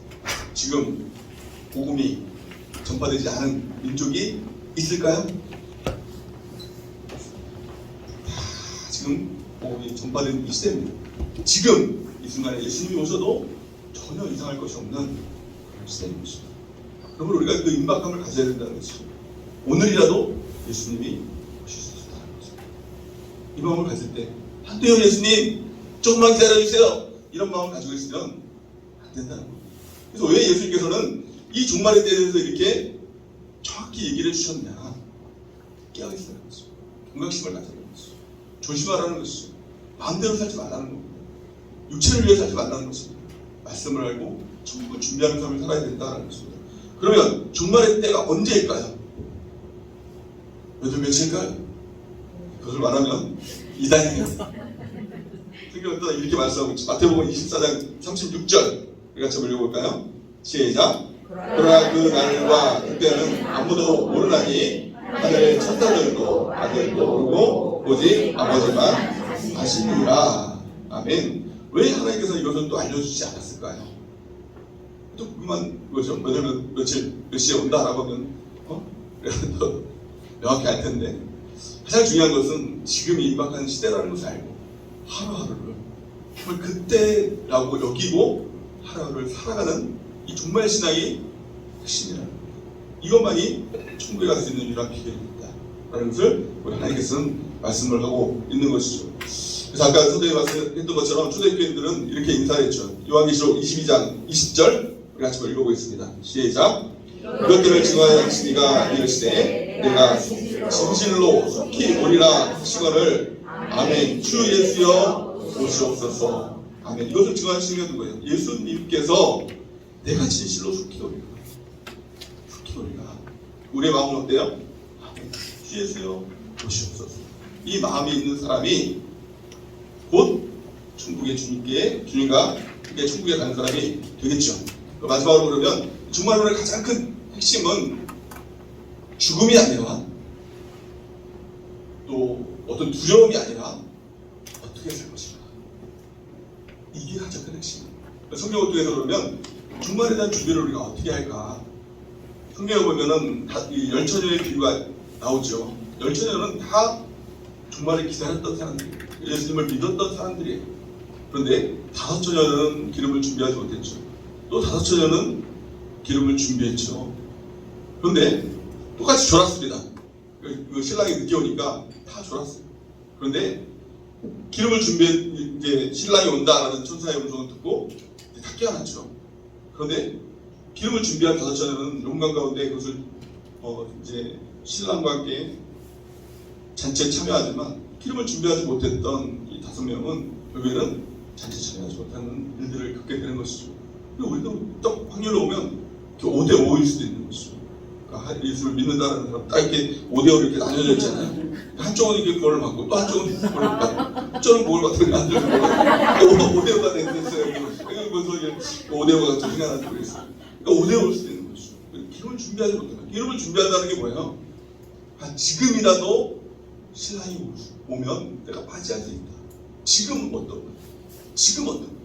지금 복음이 전파되지 않은 민족이 있을까요? 지금 복음이 전파된 이 시대입니다. 지금 이 순간에 예수님이 오셔도 전혀 이상할 것이 없는 그런 시대인 것입니다. 그러면 우리가 그 임박함을 가져야 된다는 것이죠. 오늘이라도 예수님이 오실 수 있다는 거죠. 이 마음을 가질 때 한때요 예수님 조금만 기다려주세요 이런 마음을 가지고 있으면 안 된다는 거예요. 그래서 왜 예수님께서는 이 종말에 대해서 이렇게 정확히 얘기를 해주셨냐, 깨어있으라는 것이죠. 경각심을 가져라는 것이죠. 조심하라는 것이죠. 마음대로 살지 말라는 겁니다. 육체를 위해 살지 말라는 것입니다. 말씀을 알고 천국을 준비하는 삶을 살아야 된다는 것입니다. 그러면 종말의 때가 언제일까요? 며칠일까요? 그것을 말하면 이단입니다. 성경은 또 이렇게 말씀하고 있죠. 마태복음 24장 36절 우리 같이 한번 읽어볼까요? 시작. 그러나 그 날과 그때는 아무도 모르나니 하늘의 천사들도 아들도 모르고 오직 아버지만 아시니라. 아멘. 왜 하나님께서 이것을 또 알려주지 않았을까요? 또 그만 거죠. 며칠 몇 시에 온다라고 하면 더 명확히 알 텐데, 가장 중요한 것은 지금 임박하는 시대라는 것을 알고 하루하루를 정말 그때라고 여기고 하루하루를 살아가는 이 종말 신앙이 핵심이라는 거예요. 이것만이 천국에 갈 수 있는 유일한 비결입니다 라는 것을 우리 하나님께서는 말씀을 하고 있는 것이죠. 그래서 아까 선생님이 말씀했던 것처럼 초대교인들은 이렇게 인사했죠. 요한계시록 22장 20절 우리 같이 읽어보겠습니다. 시작. 이것들을 증언하시니가 이르시되 내가 진실로 속히 오리라 하시거늘 아멘. 주 예수여 오시옵소서. 아멘. 이것을 증언하시는 게 누구예요? 예수님께서 내가 진실로 속히 오리라. 속히 오리라. 우리의 마음은 어때요? 아멘. 주 예수여 오시옵소서. 이 마음이 있는 사람이 곧 천국의 주님과 함께 천국에 가는 사람이 되겠죠. 마지막으로 그러면 종말론의 가장 큰 핵심은 죽음이 아니라 또 어떤 두려움이 아니라 어떻게 살 것인가. 이게 가장 큰 핵심입니다. 성경을 통해서 그러면 종말에 대한 준비를 우리가 어떻게 할까. 성경에 보면은 이 열처녀의 비유가 나오죠. 열처녀는 다 종말을 기다렸던 사람들이에요. 예수님을 믿었던 사람들이에요. 그런데 다섯 처녀는 기름을 준비하지 못했죠. 또 다섯 처녀는 기름을 준비했죠. 그런데 똑같이 졸았습니다. 그 신랑이 늦게 오니까 다 졸았어요. 그런데 기름을 이제 신랑이 온다라는 천사의 음성을 듣고 다 깨어났죠. 그런데 기름을 준비한 다섯 처녀는 용광 가운데 그것을 이제 신랑과 함께 잔치에 참여하지만 기름을 준비하지 못했던 이 5명은 결국에는 잔치에 참여하지 못하는 일들을 겪게 되는 것이죠. 우리도 딱 확률로 보면 5대5일 수도 있는 것이죠. 그러니까 예수를 믿는다는 사람 딱 이렇게 5대5로 이렇게 나뉘어져 있잖아요. 한쪽은 이렇게 구원을 받고 또 한쪽은 구원을 받고 한쪽은 구원을 받고 한쪽은 5대5가 됐어요. 그래서 5대5가 좀 생각나는지 모르겠어요. 그러니까 5대5일 수도 있는 것이죠. 기름을 준비하지 못해요. 기름을 준비한다는 게 뭐예요? 지금이라도 신랑이 오면 내가 맞이할 수 있다. 지금은 어떤 거예요? 지금 어떤 거예요?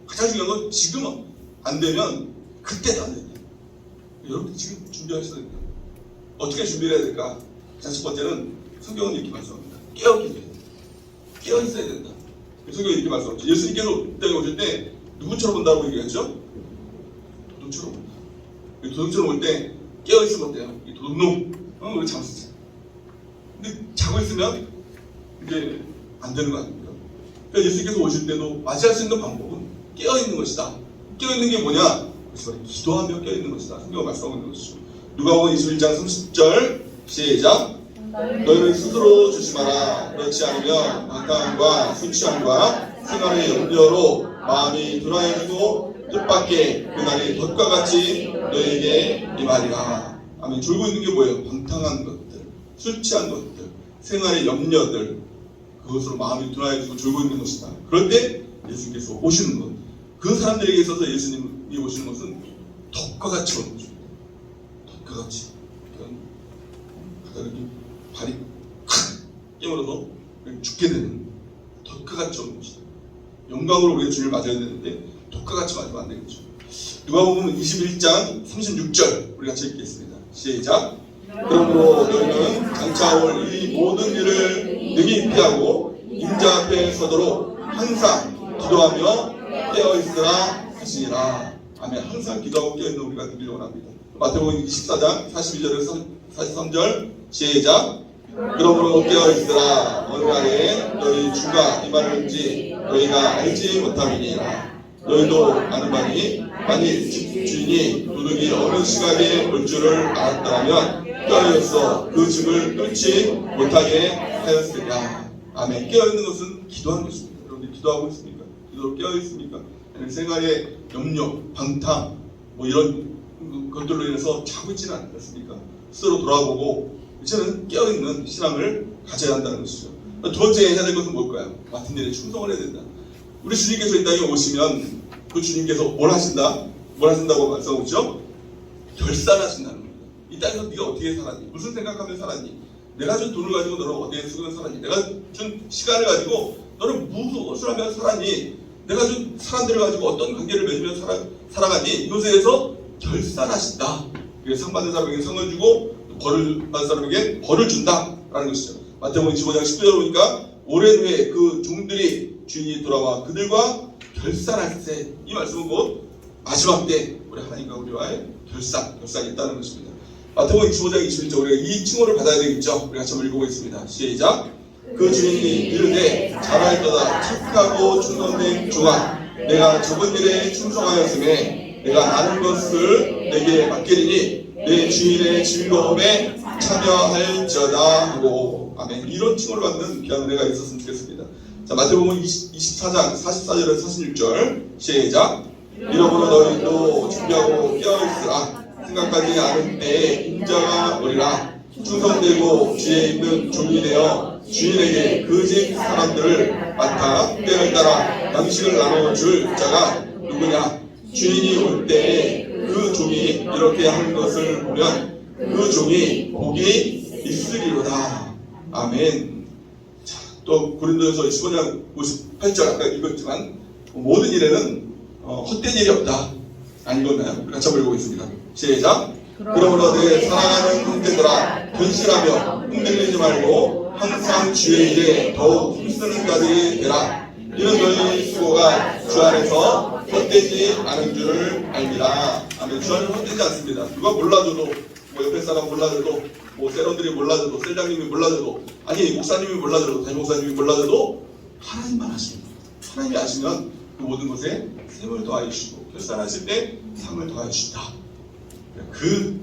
가장 중요한 건 지금은 안 되면 그때도 안 된다. 여러분들 지금 준비하셔야 됩니다. 어떻게 준비를 해야 될까? 자, 첫 번째는 성경은 이렇게 말씀합니다. 깨어있게 돼야 된다. 깨어 있어야 된다. 성경이 이렇게 말씀하죠. 예수님께서 이 땅에 오실 때 누구처럼 온다고 얘기했죠? 도둑처럼 온다. 도둑처럼 올 때 깨어 있으면 어때요? 이 도둑놈, 우리 잠수자. 근데 자고 있으면 이제 안 되는 거 아닙니까? 그러니까 예수님께서 오실 때도 맞이할 수 있는 방법은 깨어있는 것이다. 깨어있는 게 뭐냐? 그래서 기도하며 깨어있는 것이다. 성경을 말씀하고 있는 것이죠. 누가복음 21장 30절 시작. 너희는 스스로 조심하라. 그렇지 않으면 방탕함과 술 취함과 생활의 염려로 마음이 둔하여지고 뜻밖의 그날이 덫과 같이 너희에게 임하리라. 아멘. 졸고 있는 게 뭐예요? 방탕한 것들, 술 취한 것들, 생활의 염려들, 그것으로 마음이 둔하여지고 졸고 있는 것이다. 그런데 예수님께서 오시는 것, 그 사람들에게 있어서 예수님이 오시는 것은 덫과 같이 오는 것입니다. 덫과 같이. 이렇게 발이 콱 깨물어서 죽게 되는 덫과 같이 오는 것이다. 영광으로 우리가 주님을 맞아야 되는데 덫과 같이 맞으면 안 되겠죠. 누가복음 21장 36절 우리 같이 읽겠습니다. 시작. 그러므로 너희는 장차 올 이 모든 일을 능히 피하고 인자 앞에 서도록 항상 기도하며 깨어있으라 하시니라. 아멘. 항상 기도하고 깨어있는 우리가 되기를 원합니다. 마태복음 24장 42절에서 43절 시작. 그러므로 깨어있으라. 어느 날에 너희 주가 임하는지 너희가 알지 못함이니라. 너희도 아는 바니 만일 집 주인이 도둑이 어느 시각에 올 줄을 알았더라면 깨어있어 그 집을 뚫지 못하게 하였으리라. 아멘. 깨어있는 것은 기도하는 것입니다. 여러분들 기도하고 있습니까? 기도로 깨어있습니까? 생활의 염려, 방탕 뭐 이런 것들로 인해서 자고 있지는 않습니까? 스스로 돌아보고 이제는 깨어있는 신앙을 가져야 한다는 것이죠. 두 번째 해야 될 것은 뭘까요? 맡은 일에 충성을 해야 된다. 우리 주님께서 이 땅에 오시면 그 주님께서 뭘 하신다? 뭘 하신다고 말씀하죠? 결산하신다는 겁니다. 이 땅에서 네가 어떻게 살았니? 무슨 생각하며 살았니? 내가 준 돈을 가지고 너는 어디에 쓰고 살았니? 내가 준 시간을 가지고 너는 무엇을 하며 살았니? 내가 준 사람들을 가지고 어떤 관계를 맺으며 살아갔니? 이것에 대해서 결산하신다. 상 받는 사람에게 상을 주고 벌을 받는 사람에게 벌을 준다라는 것이죠. 마태복음 25장 10절에 보니까 오랜 후에 그 종들이 주인이 돌아와 그들과 결산할세. 이 말씀은 곧 마지막 때 우리 하나님과 우리와의 결산이 있다는 것입니다. 마태복음 25장 21절 우리가 이 칭호를 받아야 되겠죠. 우리 같이 한번 읽어보겠습니다. 시작. 그 주인이 이르되 잘하였도다 착하고 충성된 종아 내가 적은 일에 충성하였음에 내가 아는 것을 내게 맡기리니 내 주인의 즐거움에 참여할지어다 하고 아멘. 이런 칭호를 받는 귀한 은혜가 있었으면 좋겠습니다. 자, 마태복음 24장 44절에서 46절 시작. 이러므로 너희도 준비하고 깨어있으라. 생각하지 않은 때에 인자가 오리라. 충성되고 지혜 있는 종이 되어 주인에게 그 집 사람들을 맡아 때를 따라 양식을 나눠줄 자가 누구냐? 주인이 올 때에 그 종이 이렇게 하는 것을 보면 그 종이 복이 있으리로다. 아멘. 자, 또 고린도전서 15장 58절 아까 읽었지만 모든 일에는 헛된 일이 없다. 안 읽었나요? 같이 한번 읽어보겠습니다. 시작. 그러므로 내 사랑하는 형제들아 견실하며 흔들리지 말고 항상 주의 일에 더욱 힘쓰는 자들이 되라. 이는 너희 수고가 주 안에서 헛되지 않은 줄을 알리라. 아멘. 주 안에서 헛되지 않습니다. 누가 몰라줘도 뭐 옆에 사람 몰라줘도 뭐 세런들이 몰라줘도 셀장님이 몰라줘도 아니 목사님이 몰라줘도 대목사님이 몰라줘도 하나님만 아십니다. 하나님이 아시면 그 모든 것에 셈을 더하시고 결산하실 때 상을 더하신다. 그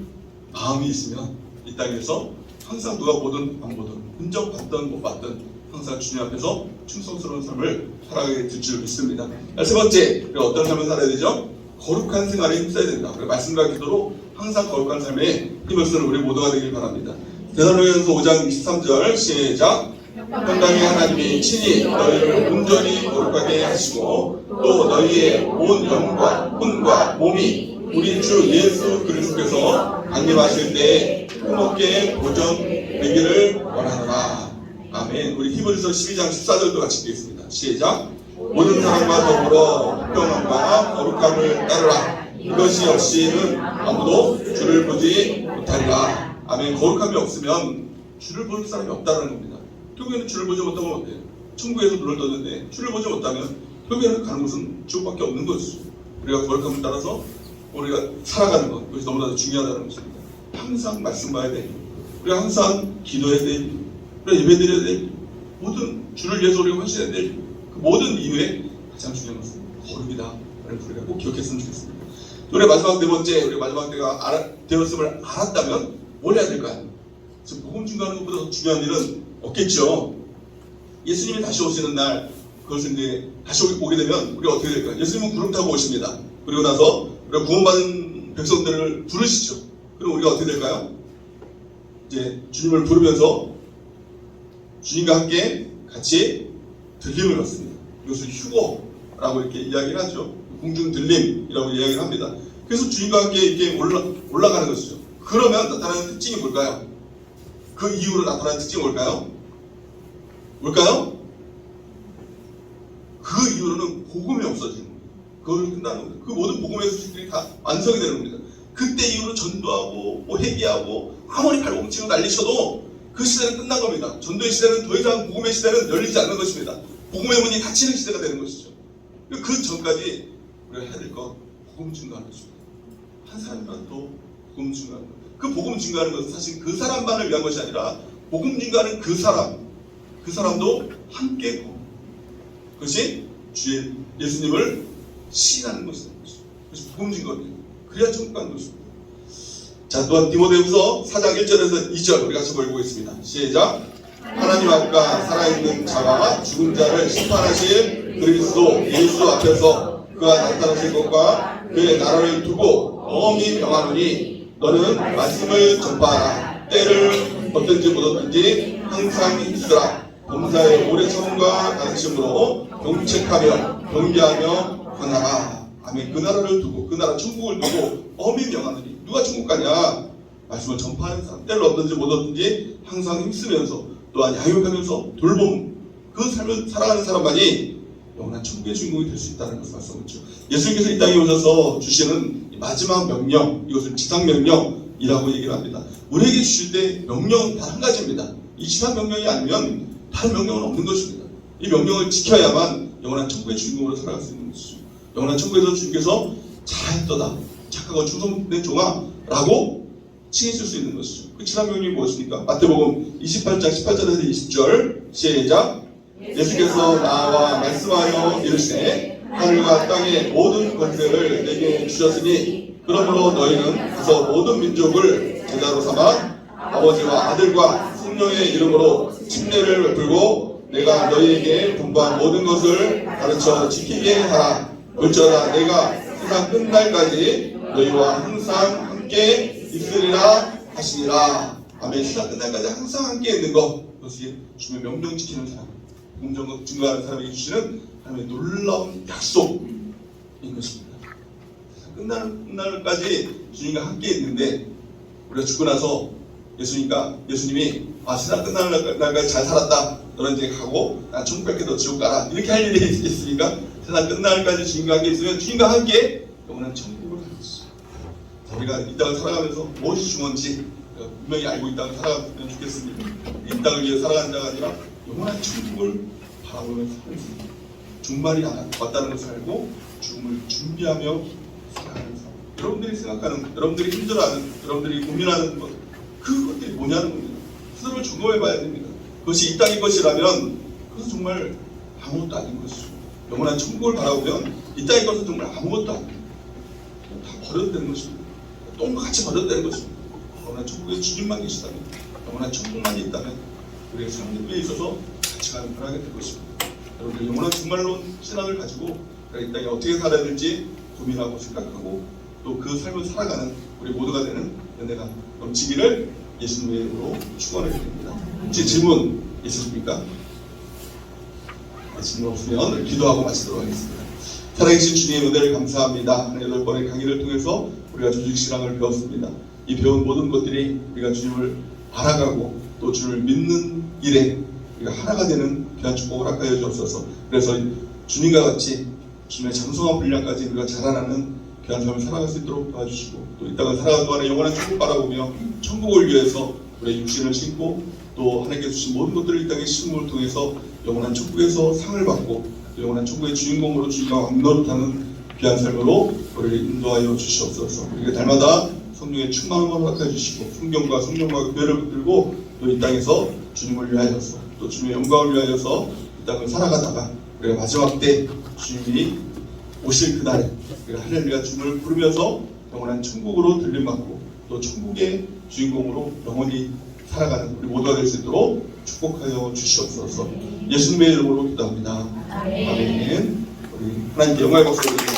마음이 있으면 이 땅에서 항상 누가 보든 안 보든 인정받든 못 받든 항상 주님 앞에서 충성스러운 삶을 살아가게 될 줄 믿습니다. 세 번째, 우리가 어떤 삶을 살아야 되죠? 거룩한 생활에 힘써야 된다. 말씀과 기도로 항상 거룩한 삶에 힘을 쓰는 우리 모두가 되길 바랍니다. 데살로니가서 5장 23절 시작. 평강의 하나님이 친히 너희를 온전히 거룩하게 하시고 또 너희의 온 영과 혼과 몸이 우리 주 예수 그리스도께서 강림하실 때에 힘없게 보존되기를 원하노라. 아멘. 우리 히브리서 12장 14절도 같이 읽겠습니다. 시작. 모든 사람과 더불어 평안과 거룩함을 따르라. 이것이 없이는 아무도 주를 보지 못하리라. 아멘. 거룩함이 없으면 주를 보는 사람이 없다는 겁니다. 결국에는 주를 보지 못하면 어때요? 천국에서 눈을 떴는데 주를 보지 못하면 결국에는 가는 곳은 지옥밖에 없는 것이죠. 우리가 거룩함을 따라서 우리가 살아가는 것, 그것이 너무나도 중요하다는 것입니다. 항상 말씀 봐야 돼. 우리가 항상 기도해야 돼. 우리가 예배드려야 돼. 모든 주를 위해서 우리가 헌신해야 돼. 그 모든 이유에 가장 중요한 것은 거룩이다. 라는 우리가 꼭 기억했으면 좋겠습니다. 우리 마지막 네 번째, 우리 마지막 때가 되었음을 알았다면 뭘 해야 될까요? 지금 복음 증거하는 것보다 더 중요한 일은 없겠죠. 예수님이 다시 오시는 날, 그것을 이제 다시 오게 되면 우리가 어떻게 될까요? 예수님은 구름 타고 오십니다. 그리고 나서 우리가 구원받은 백성들을 부르시죠. 그럼 우리가 어떻게 될까요? 이제 주님을 부르면서 주님과 함께 같이 들림을 받습니다. 이것을 휴거라고 이렇게 이야기를 하죠. 공중 들림이라고 이야기를 합니다. 그래서 주님과 함께 이렇게 올라가는 것이죠. 그러면 나타나는 특징이 뭘까요? 그 이후로 나타나는 특징이 뭘까요? 그 이후로는 복음이 없어지는 겁니다. 그걸 끝나는 겁니다. 그 모든 복음의 소식들이 다 완성이 되는 겁니다. 그때 이후로 전도하고 회개하고 아무리 발봉치고 난리쳐도 그 시대는 끝난 겁니다. 전도의 시대는 더 이상 복음의 시대는 열리지 않는 것입니다. 복음의 문이 닫히는 시대가 되는 것이죠. 그 전까지 우리가 해야 될 것, 복음 증거하는 것입니다. 한 사람이라도 복음 증거하는 것. 그 복음 증거하는 것은 사실 그 사람만을 위한 것이 아니라 복음 증거하는 그 사람도 함께 그것이 주의 예수님을 시인하는 것이다. 그래서 복음 증거입니다. 그래야 천국 가는 것입니다. 자, 또한 디모데후서 4장 1절에서 2절 우리 같이 보겠습니다. 시작. 하나님 앞과 살아있는 자와 죽은 자를 심판하실 그리스도 예수 앞에서 그가 나타나실 것과 그의 나라를 두고 엄히 명하노니 너는 말씀을 전파하라. 때를 어떤지 못 얻든지 항상 있으라. 범사의 오래 참음과 가르침으로 경책하며 경계하며 권하라. 아멘. 그 나라를 두고 그 나라 천국을 두고 엄히 명하노니 누가 천국 가냐? 말씀을 전파하는 사람. 때를 얻든지 못 얻든지 항상 힘쓰면서 또한 야육하면서 돌봄 그 삶을 살아가는 사람만이 영원한 천국의 주인공이 될 수 있다는 것을 말씀하셨죠. 예수님께서 이 땅에 오셔서 주시는 마지막 명령, 이것을 지상명령이라고 얘기를 합니다. 우리에게 주실 때 명령은 단 한 가지입니다. 이 지상명령이 아니면 다른 명령은 없는 것입니다. 이 명령을 지켜야만 영원한 천국의 주인공으로 살아갈 수 있는 것이죠. 영원한 천국에서 주님께서 잘했도다, 착하고 충성된 종아 라고 칭해줄 수 있는 것이죠. 그 지상명령이 무엇입니까? 마태복음 28장 18절에서 20절 시작. 예수께서 나와 말씀하여 이르시되 하늘과 땅의 모든 권세를 내게 주셨으니 그러므로 너희는 가서 모든 민족을 제자로 삼아 아버지와 아들과 성령의 이름으로 침례를 베풀고 내가 너희에게 분부한 모든 것을 가르쳐 지키게 하라. 볼지어다 내가 세상 끝날까지 너희와 항상 함께 있으리라 하시니라. 아멘. 세상 끝날까지 항상 함께 있는 것, 그것이 주의 명령 지키는 사람, 복음 증거하는 사람에게 주시는 하나님의 놀라운 약속인 것입니다. 끝나는 날까지 주님과 함께 있는데 우리가 죽고 나서 예수님이 세상 끝나는 날까지 잘 살았다. 너는 이제 가고 난 천국 갈게 너 지옥 가라. 이렇게 할 일이 있으니까 세상 끝나는 날까지 주님과 함께 있으면 주님과 함께 영원한 천국을 가는 것이죠. 우리가 이 땅을 살아가면서 무엇이 중요한지 분명히 알고 이 땅을 살아가면 좋겠습니다. 이 땅을 위해 살아가는 자가 아니라 영원한 천국을 바라보면서 살겠습니다. 종말이 왔다는 것을 알고 죽음을 준비하며 살아가는 사람. 여러분들이 생각하는, 여러분들이 힘들어하는, 여러분들이 고민하는 것, 그것들이 뭐냐는 겁니다. 스스로를 점검해 봐야 됩니다. 그것이 이 땅의 것이라면 그것은 정말 아무것도 아닌 것이죠. 영원한 천국을 바라보면 이 땅의 것은 정말 아무것도 아닙니다. 다 버려도 되는 것입니다. 똥과 같이 버려도 되는 것입니다. 영원한 천국에 주님만 계시다면, 영원한 천국만 있다면 우리의 삶에 있어서 가치가 변하게 될 것입니다. 여러분들 영원한 종말론 신앙을 가지고 이 땅에 어떻게 살아야 될지 고민하고 생각하고 또 그 삶을 살아가는 우리 모두가 되는 은혜가 넘치기를 예수님의 이름으로 축원해 드립니다. 혹시 질문 있으십니까? 질문 없으면 기도하고 마치도록 하겠습니다. 살아계신 주님의 은혜를 감사합니다. 한 8번의 강의를 통해서 우리가 조직신앙을 배웠습니다. 이 배운 모든 것들이 우리가 주님을 알아가고 또 주님을 믿는 일에 우리가 하나가 되는 귀한 축복을 허락하여 주옵소서. 그래서 주님과 같이 주님의 장성한 분량까지 우리가 자라나는 귀한 삶을 살아갈 수 있도록 도와주시고 또 이 땅을 살아가는 동안에 영원한 천국 바라보며 천국을 위해서 우리의 육신을 신고 또 하나님께 주신 모든 것들을 이 땅의 신물을 통해서 영원한 천국에서 상을 받고 또 영원한 천국의 주인공으로 주님과 왕노릇하는 귀한 삶으로 우리를 인도하여 주시옵소서. 우리가 날마다 성령의 충만함을 허락해 주시고 성경과 교회를 붙들고 또 이 땅에서 주님을 위하여서 또 주님의 영광을 위하여서 이 땅을 살아가다가 우리가 마지막 때 주님이 오실 그날에 우리가 할렐루야 주님을 부르면서 영원한 천국으로 들림받고 또 천국의 주인공으로 영원히 살아가는 우리 모두가 될 수 있도록 축복하여 주시옵소서. 예수님의 이름으로 기도합니다. 아멘. 우리 하나님께 영광의 박수 드립니다.